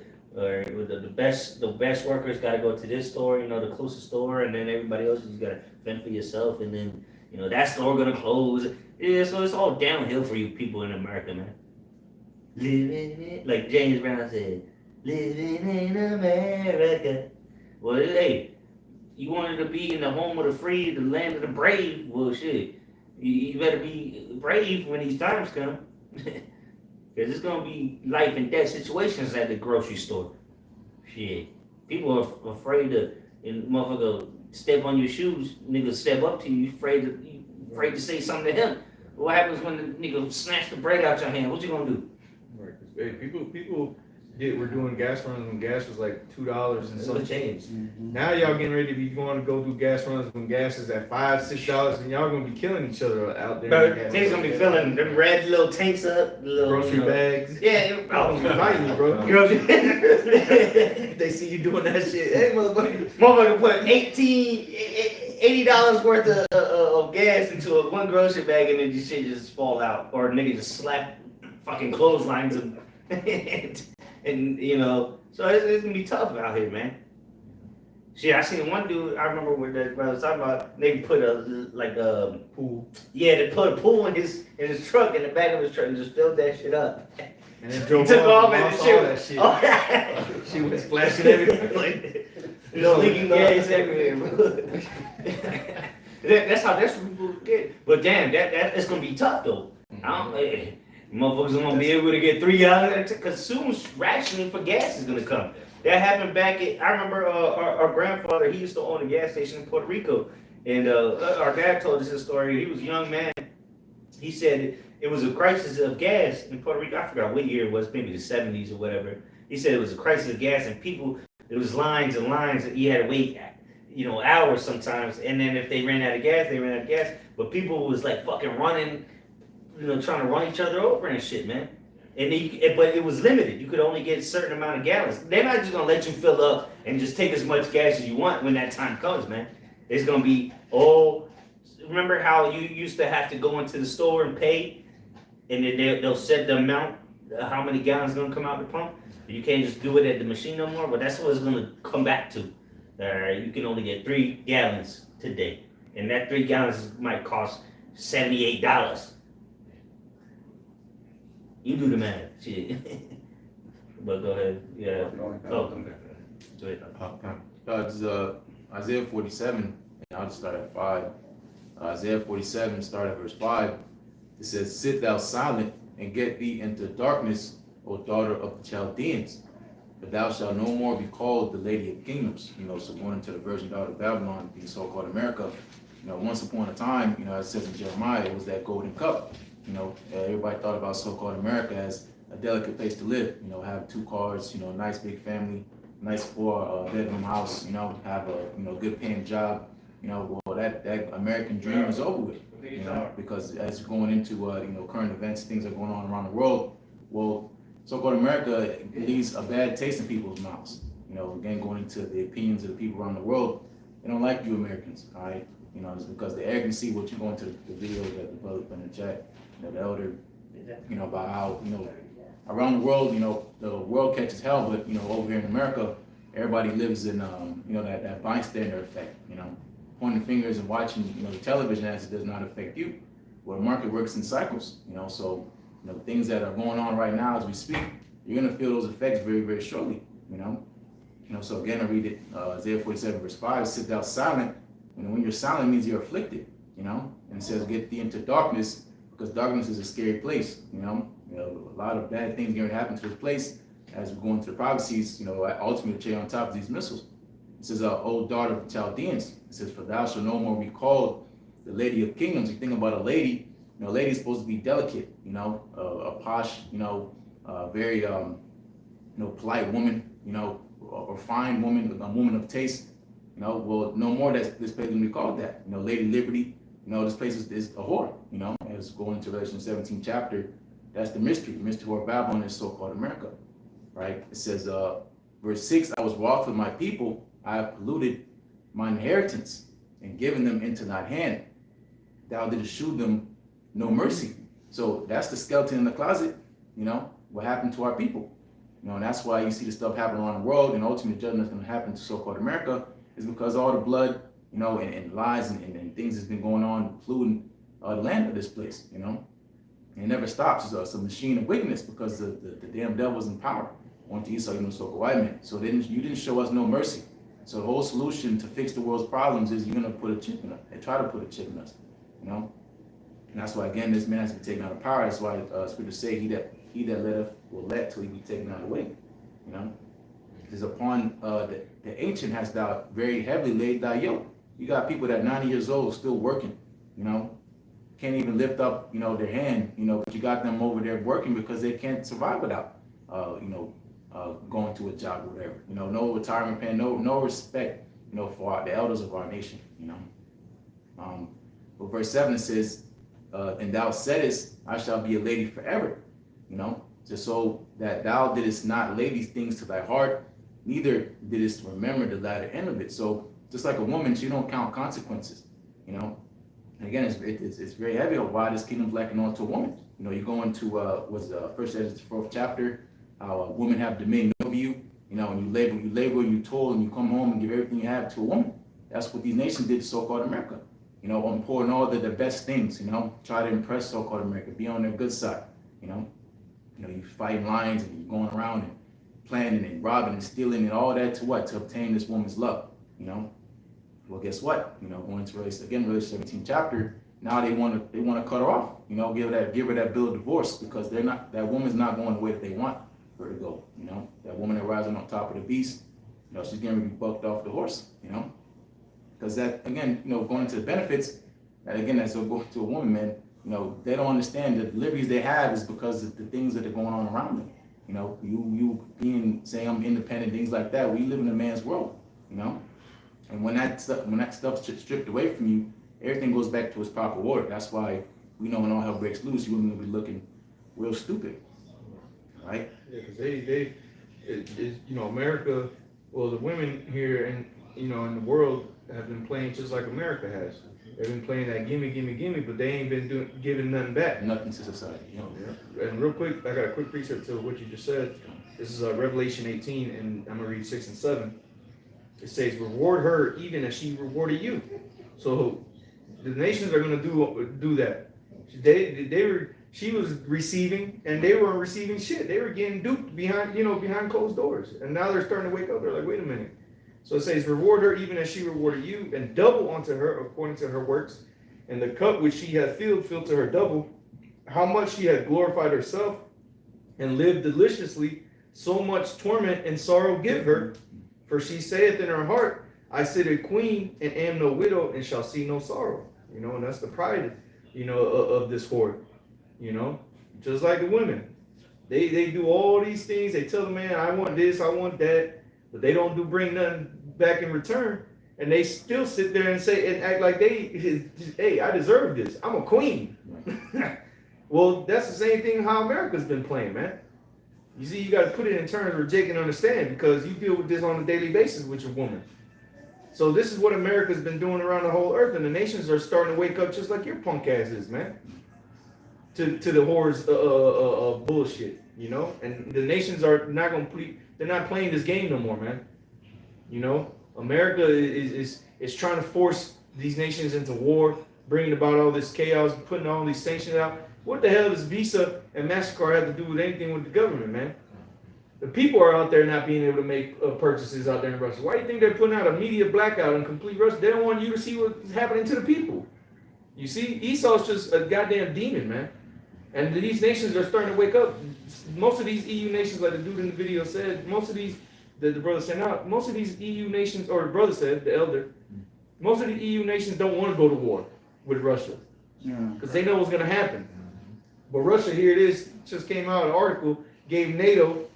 best workers gotta go to this store, the closest store, and then everybody else you gotta fend for yourself, and then that store gonna close. Yeah, so it's all downhill for you people in America, man. Living in, like James Brown said, living in America. Well, hey, you wanted to be in the home of the free, the land of the brave. Well, shit, you better be brave when these times come. Because it's going to be life and death situations at the grocery store. Shit. People are afraid to, and motherfucker, step on your shoes. Nigga step up to you, afraid to say something to him. What happens when the nigga snatch the bread out your hand? What you going to do? Right, 'cause, hey, people were doing gas runs when gas was like $2 and some change. Now y'all getting ready to be going to go do gas runs when gas is at $5, $6, and y'all gonna be killing each other out there. Bro, they's gonna be filling them red little tanks up, little grocery bags. Yeah, I'll be fighting you, bro. They see you doing that shit. Hey, motherfucker. Motherfucker put $80 worth of gas into one grocery bag and then this shit just fall out, or nigga just slap fucking clotheslines and so it's gonna be tough out here, man. Shit, I seen one dude. I remember when I was talking about they put a Pool. Yeah, they put a pool in his truck, in the back of his truck, and just filled that shit up. And then He drove took off and lost the all that shit. She was splashing everywhere. Leaking gas everywhere, bro. That's what people get. But damn, that it's gonna be tough though. Motherfuckers are gonna be able to get 3 gallons because soon rationing for gas is gonna come. That happened back I remember our grandfather, he used to own a gas station in Puerto Rico, and our dad told us this story. He was a young man. He said it was a crisis of gas in Puerto Rico. I forgot what year it was, maybe the 70s or whatever. He said it was a crisis of gas, and people, it was lines and lines that you had to wait, hours sometimes. And then if they ran out of gas, they ran out of gas. But people was like fucking running, trying to run each other over and shit, man. But it was limited. You could only get a certain amount of gallons. They're not just gonna let you fill up and just take as much gas as you want when that time comes, man. It's gonna be, remember how you used to have to go into the store and pay, and then they'll set the amount, how many gallons gonna come out the pump. You can't just do it at the machine no more. But that's what it's gonna come back to. You can only get 3 gallons today, and that 3 gallons might cost $78. You do the math, shit. But go ahead. Yeah. Oh, okay. Go ahead. It's Isaiah 47, and I'll just start at 5. Isaiah 47, start at verse 5. It says, "Sit thou silent, and get thee into darkness, O daughter of the Chaldeans. But thou shalt no more be called the lady of kingdoms." So going into the virgin daughter of Babylon, the so-called America, once upon a time, as it says in Jeremiah, it was that golden cup. Everybody thought about so-called America as a delicate place to live. Have 2 cars, nice big family, nice 4-bedroom house. Have a good paying job. Well, that American dream is over with. Because as you're going into current events, things are going on around the world. Well, so-called America leaves a bad taste in people's mouths. Again, going into the opinions of the people around the world, they don't like you Americans. All right. It's because the arrogancy, what you go into the video that the brother put in the chat, the elder, about how, around the world, the world catches hell, but, over here in America, everybody lives in, that bystander effect, pointing fingers and watching, the television as it does not affect you. Well, the market works in cycles, so You know, things that are going on right now as we speak, you're gonna feel those effects very, very shortly. You know. So again, I read it, Isaiah 47 verse 5, sit thou silent. And when you're silent, it means you're afflicted, you know? And it says, get thee into darkness, because darkness is a scary place, you know? A lot of bad things are going to happen to this place as we go into the prophecies, you know, ultimately cherry on top of these missiles. It says, O daughter of the Chaldeans, it says, for thou shalt no more be called the lady of kingdoms. You think about a lady, you know, a lady is supposed to be delicate, you know, a posh, you know, very, polite woman, you know, or fine woman, a woman of taste, you know. Well, no more that this place can be called that. You know, Lady Liberty, you know, this place is a whore, you know, as going to Revelation 17 chapter, that's the mystery whore of Babylon is so-called America, right? It says, verse 6, I was wroth with my people, I have polluted my inheritance and given them into thy hand. Thou didst shew them no mercy. So that's the skeleton in the closet, you know, what happened to our people. You know, and that's why you see the stuff happening around the world, and ultimate judgment is going to happen to so-called America, is because all the blood, you know, and lies and things that's been going on, polluting the land of this place, you know. And it never stops. It's a machine of wickedness because the damn devil's in power. Want to Esau, you know, so-called white man. So you didn't show us no mercy. So the whole solution to fix the world's problems is you're going to put a chip in us. They try to put a chip in us, you know. And that's why, again, this man has been taken out of power. That's why scriptures say he that letteth will let till he be taken out of the way. You know, because upon the ancient has thou very heavily laid thy yoke. You got people that 90 years old still working, you know, can't even lift up, you know, their hand, you know, but you got them over there working because they can't survive without, going to a job or whatever. You know, no retirement plan, no respect, you know, for the elders of our nation, you know. But verse 7 it says, and thou saidest, I shall be a lady forever. You know, just so that thou didst not lay these things to thy heart, neither didst remember the latter end of it. So just like a woman, she don't count consequences, you know. And again, it's very heavy of why this kingdom's lacking on to a woman. You know, you go into First Ezra, the 4th chapter, how women have dominion over you. You know, and you labor, you toil, and you come home and give everything you have to a woman. That's what these nations did to so-called America. You know, pouring all the best things. You know, try to impress so-called America, be on their good side. You know, you fighting lions and you're going around and planning and robbing and stealing and all that to what? To obtain this woman's love. You know. Well, guess what? You know, going to Revelation 17 chapter. Now they want to cut her off. You know, give her that bill of divorce because that woman's not going the way that they want her to go. You know, that woman that rising on top of the beast. You know, she's going to be bucked off the horse. You know, because that again, you know, going into the benefits. That again, that's going to a woman, man. You know, they don't understand that the liberties they have is because of the things that are going on around them. You know, you saying I'm independent, things like that. We live in a man's world. You know. And when that stuff's stripped away from you, everything goes back to its proper order. That's why we know when all hell breaks loose, you women will be looking real stupid, right? Yeah, because you know, America. Well, the women here and you know in the world have been playing just like America has. They've been playing that gimme, gimme, gimme, but they ain't been giving nothing back. Nothing to society. You know? Yeah. And real quick, I got a quick precept to what you just said. This is Revelation 18, and I'm gonna read 6 and 7. It says, reward her even as she rewarded you. So the nations are going to do that. She was receiving, and they weren't receiving shit. They were getting duped behind closed doors. And now they're starting to wake up. They're like, wait a minute. So it says, reward her even as she rewarded you, and double unto her according to her works. And the cup which she had filled to her double. How much she had glorified herself and lived deliciously, so much torment and sorrow give her. For she saith in her heart, I sit a queen and am no widow and shall see no sorrow. You know, and that's the pride, you know, of this whore. You know, just like the women. They do all these things. They tell the man, I want this, I want that. But they don't bring nothing back in return. And they still sit there and say and act like hey, I deserve this. I'm a queen. Well, that's the same thing how America's been playing, man. You see, you got to put it in terms where Jake can understand because you deal with this on a daily basis with your woman. So this is what America's been doing around the whole earth, and the nations are starting to wake up just like your punk ass is, man. To the horrors of bullshit, you know. And the nations are not they're not playing this game no more, man. You know, America is trying to force these nations into war, bringing about all this chaos, putting all these sanctions out. What the hell does Visa and MasterCard have to do with anything with the government, man? The people are out there not being able to make purchases out there in Russia. Why do you think they're putting out a media blackout in complete Russia? They don't want you to see what's happening to the people. You see, Esau's just a goddamn demon, man. And these nations are starting to wake up. Most of these EU nations, like the dude in the video said, most of these, the brother said, no, most of these EU nations, or the brother said, the elder, most of the EU nations don't want to go to war with Russia. Because they know what's going to happen. But Russia, here it is, just came out, an article, gave NATO,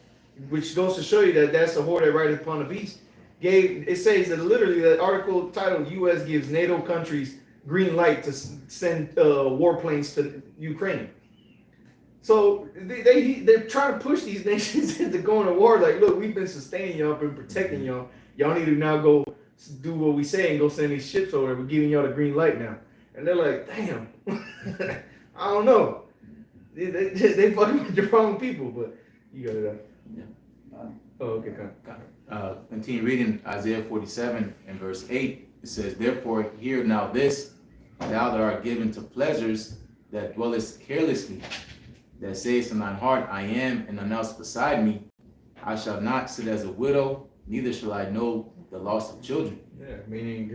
which goes to show you that that's the whore that rideth upon the beast, it says that literally, that article titled, U.S. gives NATO countries green light to send warplanes to Ukraine. So they're trying to push these nations into going to war. Like, look, we've been sustaining y'all, been protecting y'all. Y'all need to now go do what we say and go send these ships over there. We're giving y'all the green light now. And they're like, damn, I don't know. They fucking with the wrong people, but you got it. Oh, okay, Continue reading Isaiah 47 and verse 8. It says, therefore, hear now this, thou that art given to pleasures, that dwellest carelessly, that sayest in thine heart, I am, and none else beside me. I shall not sit as a widow, neither shall I know the loss of children. Yeah, meaning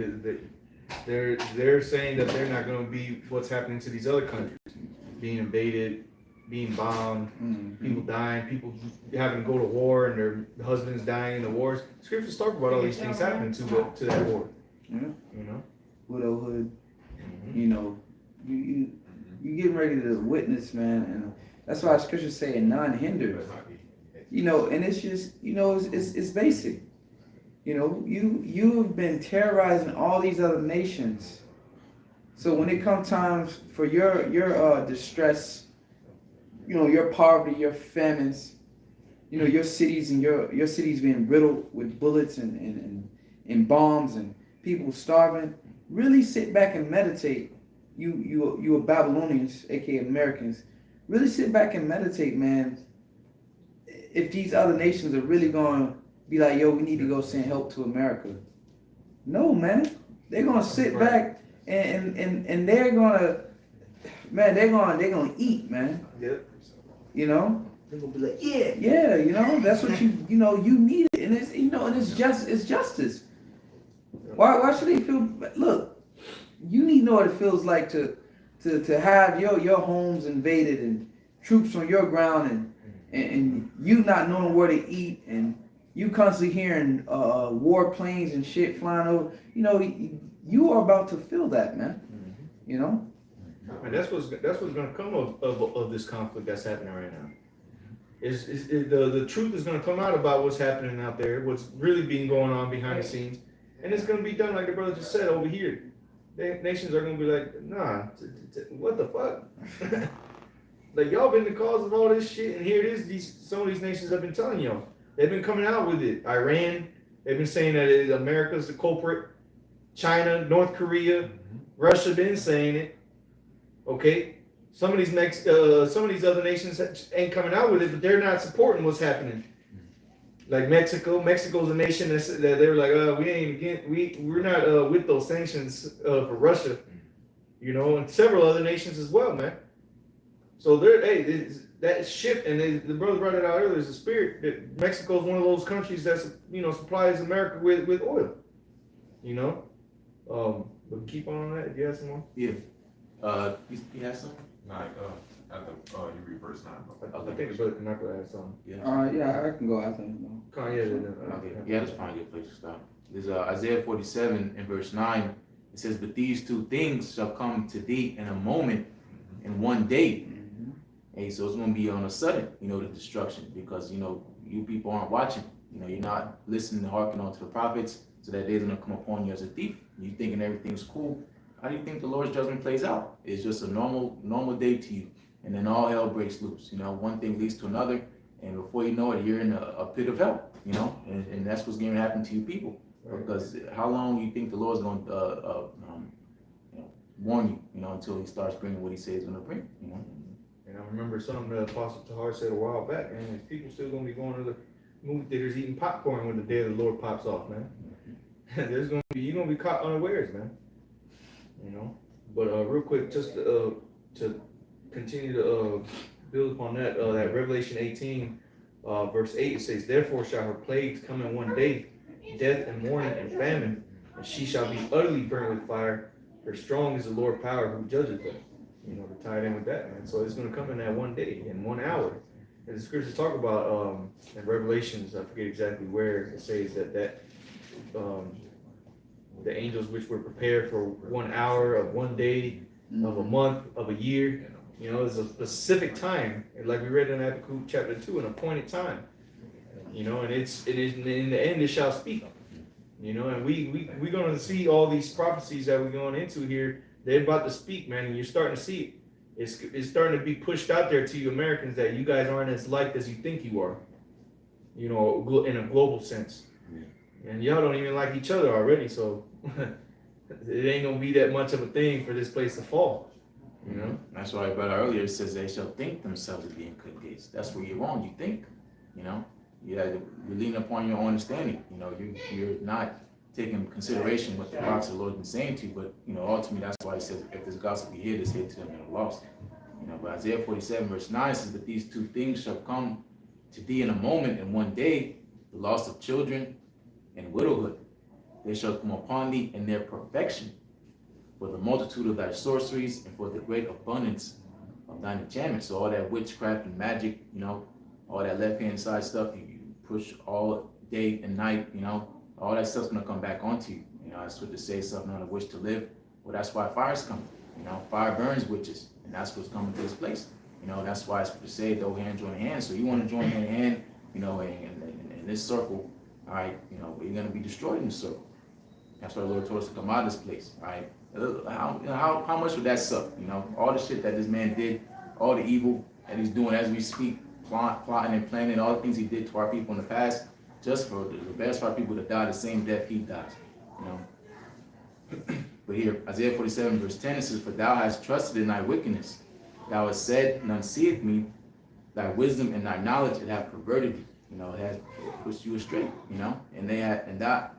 they're saying that they're not going to be what's happening to these other countries, being invaded, being bombed, people dying, people having to go to war, and their husbands dying in the wars. Scriptures talk about all these things happening to that war. Yeah. You know, widowhood. You know, you getting ready to witness, man, and that's why Scriptures say none hinder. You know, and it's just, you know, it's basic. You know, you have been terrorizing all these other nations. So when it comes times for your distress, you know, your poverty, your famines, you know, your cities and your cities being riddled with bullets and bombs and people starving, really sit back and meditate. You Babylonians, aka Americans, really sit back and meditate, man. If these other nations are really gonna be like, yo, we need to go send help to America. No, man. They're gonna sit back and they're gonna, man, they're gonna eat, man. Yep. You know? They're gonna be like, yeah. Yeah, you know, that's what you need it. And it's, you know, and it's justice. Why should they feel, look, you need to know what it feels like to have your homes invaded and troops on your ground and you not knowing where to eat and you constantly hearing war planes and shit flying over. You know, you are about to feel that, man. You know? And that's what's going to come of this conflict that's happening right now. The truth is going to come out about what's happening out there, what's really been going on behind the scenes, and it's going to be done like the brother just said over here. Nations are going to be like, nah, what the fuck? Like, y'all been the cause of all this shit, and here it is. Some of these nations have been telling y'all. They've been coming out with it. Iran, they've been saying that America's the culprit. China, North Korea, Russia been saying it. Okay, some of these other nations ain't coming out with it, but they're not supporting what's happening. Like Mexico's a nation that they're like, we're not with those sanctions for Russia, you know, and several other nations as well, man. So that shift, and the brother brought it out earlier, is the spirit that Mexico's one of those countries that supplies America with oil, you know. But keep on that. Do you have some more? Yeah. You have something? Like, you read verse 9. I think the brother Michael had something. Yeah. Yeah, I can go after him. Okay. Yeah, that's fine. Good place to stop. There's Isaiah 47 and verse 9. It says, but these two things shall come to thee in a moment, in one day. Hey, so it's going to be on a sudden, the destruction, because, you people aren't watching. You're not listening and hearkening on to the prophets, so that day's going to come upon you as a thief. You thinking everything's cool. How do you think the Lord's judgment plays out? It's just a normal day to you. And then all hell breaks loose. One thing leads to another. And before you know it, you're in a pit of hell, and that's what's going to happen to you people. Because how long you think the Lord's going to warn you, until he starts bringing what he says he's going to bring, And I remember something that Apostle Tahar said a while back, man, people still going to be going to the movie theaters eating popcorn when the day of the Lord pops off, man. You're going to be caught unawares, man. But real quick, just to continue to build upon that, that Revelation 18, verse 8, it says, therefore shall her plagues come in one day, death and mourning and famine, and she shall be utterly burned with fire, for strong is the Lord power who judges them. You know, to tie it in with that, man. So it's going to come in that one day, in 1 hour. And the scriptures talk about, in Revelations, I forget exactly where, it says that the angels which were prepared for 1 hour of 1 day, of a month, of a year, you know, there's a specific time, and like we read in Habakkuk chapter 2, an appointed time, you know, and it is in the end it shall speak, you know, and we're going to see all these prophecies that we're going into here. They're about to speak, man, and you're starting to see it. It's starting to be pushed out there to you Americans that you guys aren't as liked as you think you are, you know, in a global sense. And y'all don't even like each other already, so it ain't gonna be that much of a thing for this place to fall, you know? That's why I brought out earlier, it says they shall think themselves to be in good gates. That's where you're wrong, you think, you know? You lean upon your own understanding, you know, you're not taking consideration what the prophets of the Lord has been saying to you, but, you know, ultimately that's why he says, if this gospel be hid, it's hid to them that are lost. You know, but Isaiah 47 verse 9 says that these two things shall come to thee in a moment, in one day, the loss of children and widowhood. They shall come upon thee in their perfection, for the multitude of thy sorceries and for the great abundance of thine enchantments. So all that witchcraft and magic, you know, all that left-hand side stuff you push all day and night, you know, all that stuff's gonna come back onto you. You know, that's what to say, something on a wish to live. Well, that's why fire's coming. You know, fire burns witches, and that's what's coming to this place. You know, that's why it's to say, though hand join hand. So you want to join hand in hand, you know, in this circle, all right, you know, but you're gonna be destroyed in the circle. That's why the Lord told us to come out of this place, all right? How much would that suck? You know, all the shit that this man did, all the evil that he's doing as we speak, plotting and planning, all the things he did to our people in the past, just for the best for our people to die the same death he dies, you know. But here, Isaiah 47 verse 10, it says, for thou hast trusted in thy wickedness. Thou hast said, none seeth me. Thy wisdom and thy knowledge, it hath perverted thee. You know, it has pushed you astray, you know. And thou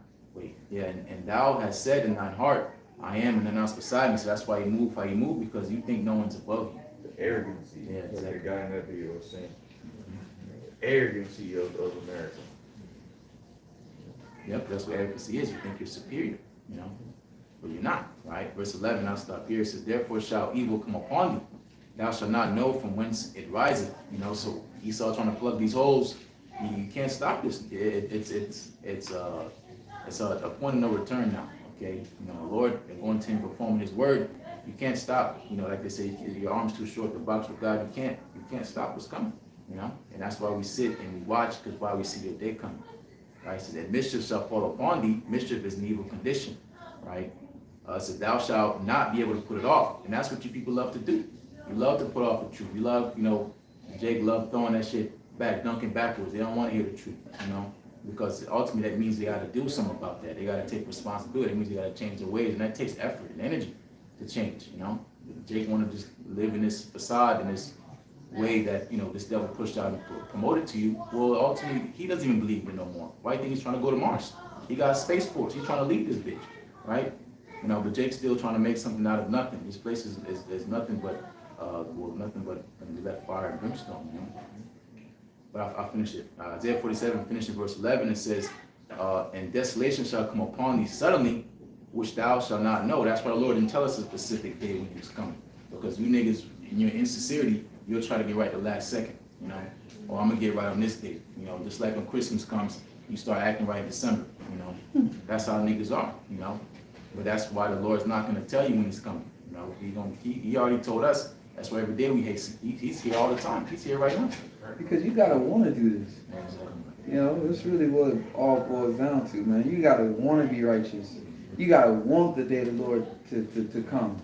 hast said in thine heart, I am, and then else beside me. So that's why you move how you move, because you think no one's above you. The arrogancy, Yeah, like exactly. the guy in that video was saying. The arrogancy of America. Yep, that's what arrogancy is. You think you're superior, you know, but you're not, right? Verse 11, I'll stop here. It says, therefore shall evil come upon thee. Thou shalt not know from whence it riseth. You know, so Esau trying to plug these holes. You can't stop this. It's a point of no return now. Okay, you know, the Lord, they're going to him performing His word. You can't stop. You know, like they say, your arm's too short to box with God. You can't stop what's coming. You know, and that's why we sit and we watch, because why we see your day coming. Right? It says that mischief shall fall upon thee. Mischief is an evil condition. Right? So thou shalt not be able to put it off, and that's what you people love to do. You love to put off the truth. You love, you know, Jake loved throwing that shit back, dunking backwards. They don't want to hear the truth. You know. Because ultimately that means they got to do something about that. They got to take responsibility. It means they got to change their ways, and that takes effort and energy to change. You know, Jake want to just live in this facade, in this way that, you know, this devil pushed out and promoted to you. Well, ultimately he doesn't even believe in it no more. Why do you think he's trying to go to Mars? He got a space force. He's trying to lead this bitch, right? You know, but Jake's still trying to make something out of nothing. This place is nothing but nothing but left fire and brimstone. You know. But I'll finish it. Isaiah 47, finishing verse 11, it says, and desolation shall come upon thee suddenly, which thou shalt not know. That's why the Lord didn't tell us a specific day when he was coming. Because you niggas, in your insincerity, you'll try to get right the last second, you know. Or I'm going to get right on this day. You know, just like when Christmas comes, you start acting right in December, you know. That's how niggas are, you know. But that's why the Lord's not going to tell you when he's coming. You know, he already told us. That's why every day we hasten. He's here all the time. He's here right now. Because you gotta want to do this. You know, that's really what it all boils down to, man. You gotta want to be righteous. You gotta want the day of the Lord to come.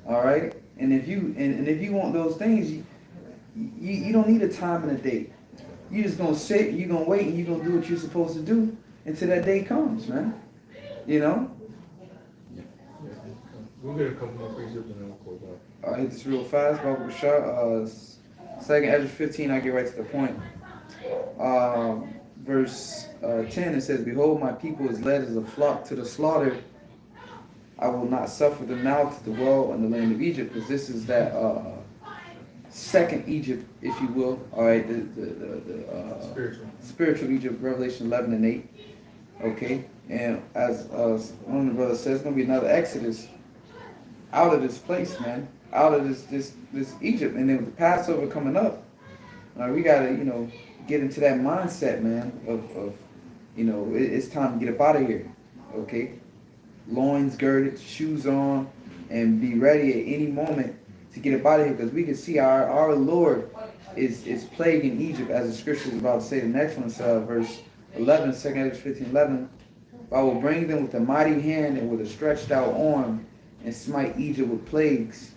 All right. And if you want those things, you don't need a time and a date. You just gonna sit, you gonna wait, and you gonna do what you're supposed to do until that day comes, man. You know. We'll get a couple more precepts and then we'll close out. I'll hit this real fast, Baba Bashar. Second Ezra 15, I get right to the point. Verse 10, it says, behold, my people is led as a flock to the slaughter. I will not suffer them now to dwell in the land of Egypt, because this is that second Egypt, if you will. All right, Spiritual. spiritual Egypt, Revelation 11 and 8. Okay, and as one of the brothers says, it's gonna be another Exodus out of this place, man, out of this Egypt, and then with the Passover coming up, we gotta get into that mindset, man, of it's time to get up out of here. Okay, loins girded, shoes on, and be ready at any moment to get up out of here, because we can see our Lord is plaguing Egypt, as the scripture is about to say. The next one, verse 11, 2 Ezra 15:11. I will bring them with a mighty hand and with a stretched out arm, and smite Egypt with plagues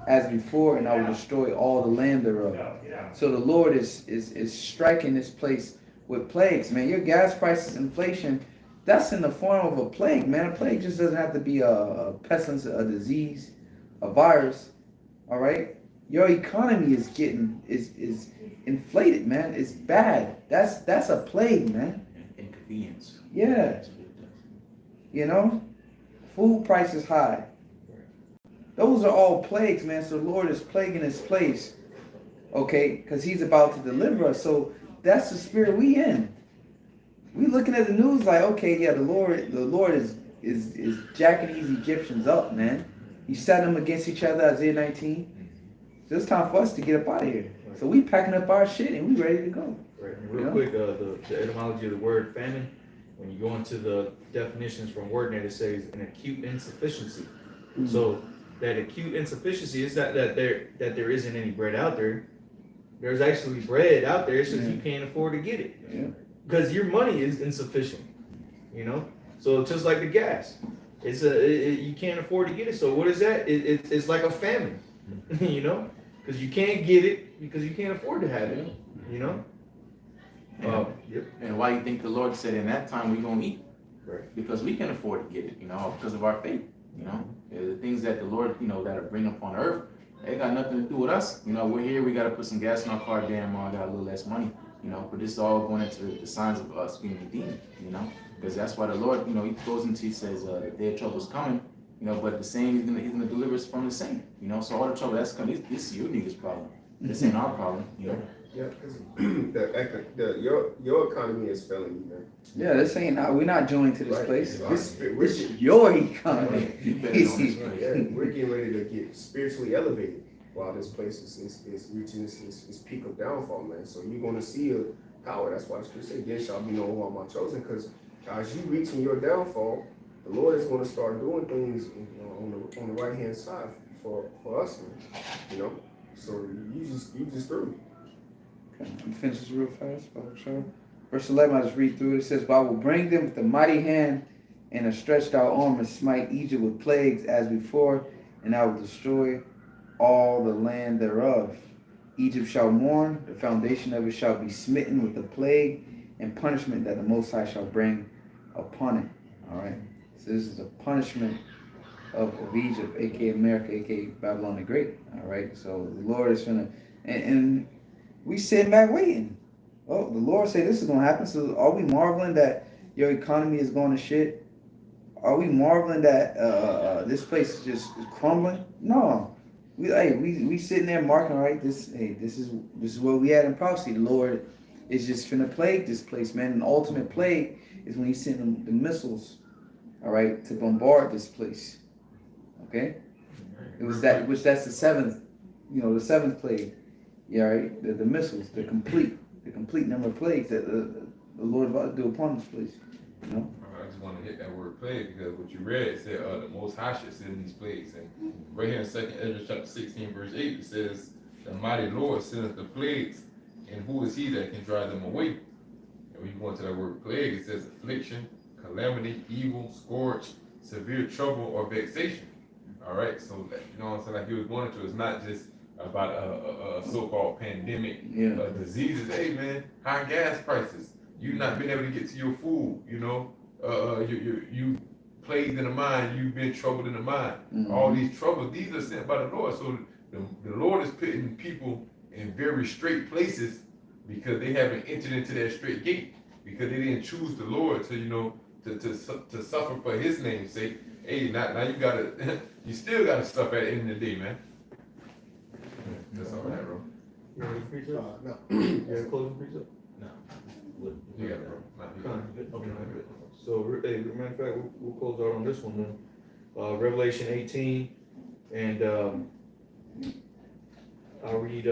as before, and I will destroy all the land thereof. So the Lord is striking this place with plagues, man. Your gas prices, inflation, that's in the form of a plague, man. A plague just doesn't have to be a pestilence, a disease, a virus. All right, your economy is is inflated, man. It's bad. That's a plague, man. Inconvenience. Yeah, That's what it does. food prices high. Those are all plagues, man. So the Lord is plaguing this place, okay, because He's about to deliver us. So that's the spirit we in. We looking at the news like, okay, yeah, the Lord is jacking these Egyptians up, man. He's setting them against each other, Isaiah 19. So it's time for us to get up out of here. So we packing up our shit and we ready to go. Right. And real quick, the etymology of the word famine, when you go into the definitions from WordNet, it says an acute insufficiency. Mm-hmm. So that acute insufficiency is that there isn't any bread out there. There's actually bread out there. It's just you can't afford to get it. Yeah. Because your money is insufficient. So just like the gas, you can't afford to get it. So what is that? It's like a famine. Because you can't get it because you can't afford to have it. Yep. And why you think the Lord said in that time we're gonna eat? Right. Because we can afford to get it, because of our faith. The things that the Lord, that are bring upon earth, they got nothing to do with us. We're here, we gotta put some gas in our car, damn, I got a little less money. But this is all going into the signs of us being redeemed, because that's why the Lord, he goes into, he says, the day of trouble is coming, but the same, he's gonna deliver us from the same, so all the trouble that's coming, this is your niggas' problem. This ain't our problem, Yeah, because your economy is failing you, man. Yeah, this ain't we're not joined to this Right. place. Right. This We're is your economy. You better know this place. Yeah, we're getting ready to get spiritually elevated while this place is reaching its peak of downfall, man. So you're going to see a power. That's why the scripture says, "There shall be no one my chosen." Because as you reaching your downfall, the Lord is going to start doing things on the right hand side for us, man. So you just through. Okay, I'm finish this real fast, Father Charles. Verse 11, I just read through it. It says, "But I will bring them with a mighty hand and a stretched out arm, and smite Egypt with plagues as before, and I will destroy all the land thereof. Egypt shall mourn, the foundation of it shall be smitten with the plague and punishment that the Most High shall bring upon it." All right. So this is the punishment of Egypt, aka America, aka Babylon the Great. All right. So the Lord is gonna, and we sitting back waiting. Oh, the Lord said this is gonna happen. So are we marveling that your economy is going to shit? Are we marveling that this place is just crumbling? No. We sitting there marking, right? This is where we at in prophecy. The Lord is just finna plague this place, man. And the ultimate plague is when He's sending the missiles, all right, to bombard this place. Okay? That's the seventh, the seventh plague. Yeah, right. The missiles, the complete number of plagues that the Lord about to do upon this place. I just want to hit that word plague because what you read said the Most High should send these plagues. And right here in 2 Ezra chapter 16 verse 8 it says, "The mighty Lord sendeth the plagues, and who is he that can drive them away?" And when you go into that word plague, it says affliction, calamity, evil, scourge, severe trouble, or vexation. All right, so what I'm saying, like you was going into, it's not just about a so-called pandemic, diseases. Hey man, high gas prices. You not been able to get to your food. You plagued in the mind. You've been troubled in the mind. Mm-hmm. All these troubles, these are sent by the Lord. So the Lord is putting people in very straight places because they haven't entered into that straight gate, because they didn't choose the Lord to suffer for His name's sake. Hey, now you gotta, you still gotta suffer at the end of the day, man. That's all I have, bro. You have any precept? No. You have a closing precept? You got it, bro. Okay, good. So, hey, matter of fact, we'll close out on this one then. Revelation 18, and I'll read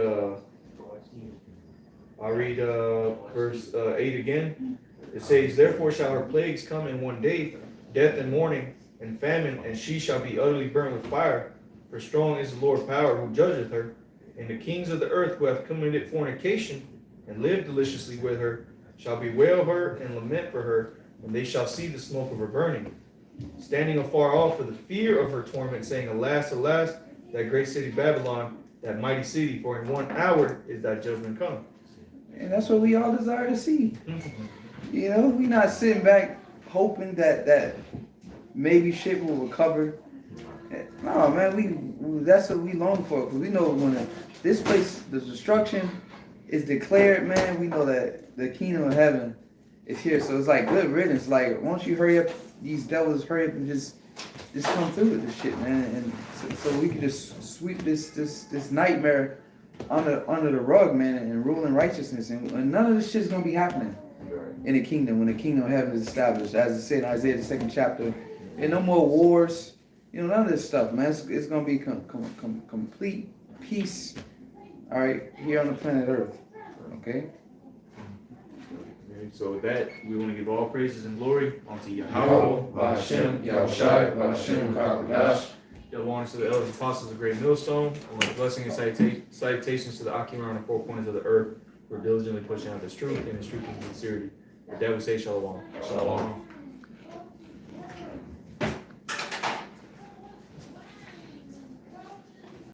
verse 8 again. It says, "Therefore shall her plagues come in one day, death and mourning and famine, and she shall be utterly burned with fire. For strong is the Lord power who judgeth her. And the kings of the earth who have committed fornication and lived deliciously with her shall bewail her and lament for her, and they shall see the smoke of her burning, standing afar off for the fear of her torment, saying, Alas, alas, that great city Babylon, that mighty city, for in 1 hour is that judgment come." And that's what we all desire to see. You know, we not sitting back hoping that maybe shit will recover. No, man, we that's what we long for. Because we know when this place, the destruction is declared, man, we know that the kingdom of heaven is here. So it's like good riddance. Like, once you hurry up, these devils hurry up and just come through with this shit, man. And so we can just sweep this nightmare under the rug, man, and rule in righteousness. And none of this shit's gonna be happening in the kingdom when the kingdom of heaven is established. As it said in Isaiah the 2nd chapter, and no more wars. You know, none of this stuff, man. It's gonna be complete peace. All right, here on the planet Earth. Okay. So with that, we want to give all praises and glory unto Yahweh. Yahweh, Ba'ashem, Yahushai, Ba'ashem, Kakadash. Double honors to the elders and apostles of Great Millstone, and blessing and salutations to the Akim around the four corners of the earth, who are diligently pushing out this truth and this truth in sincerity. With that we say shalom. Shalom.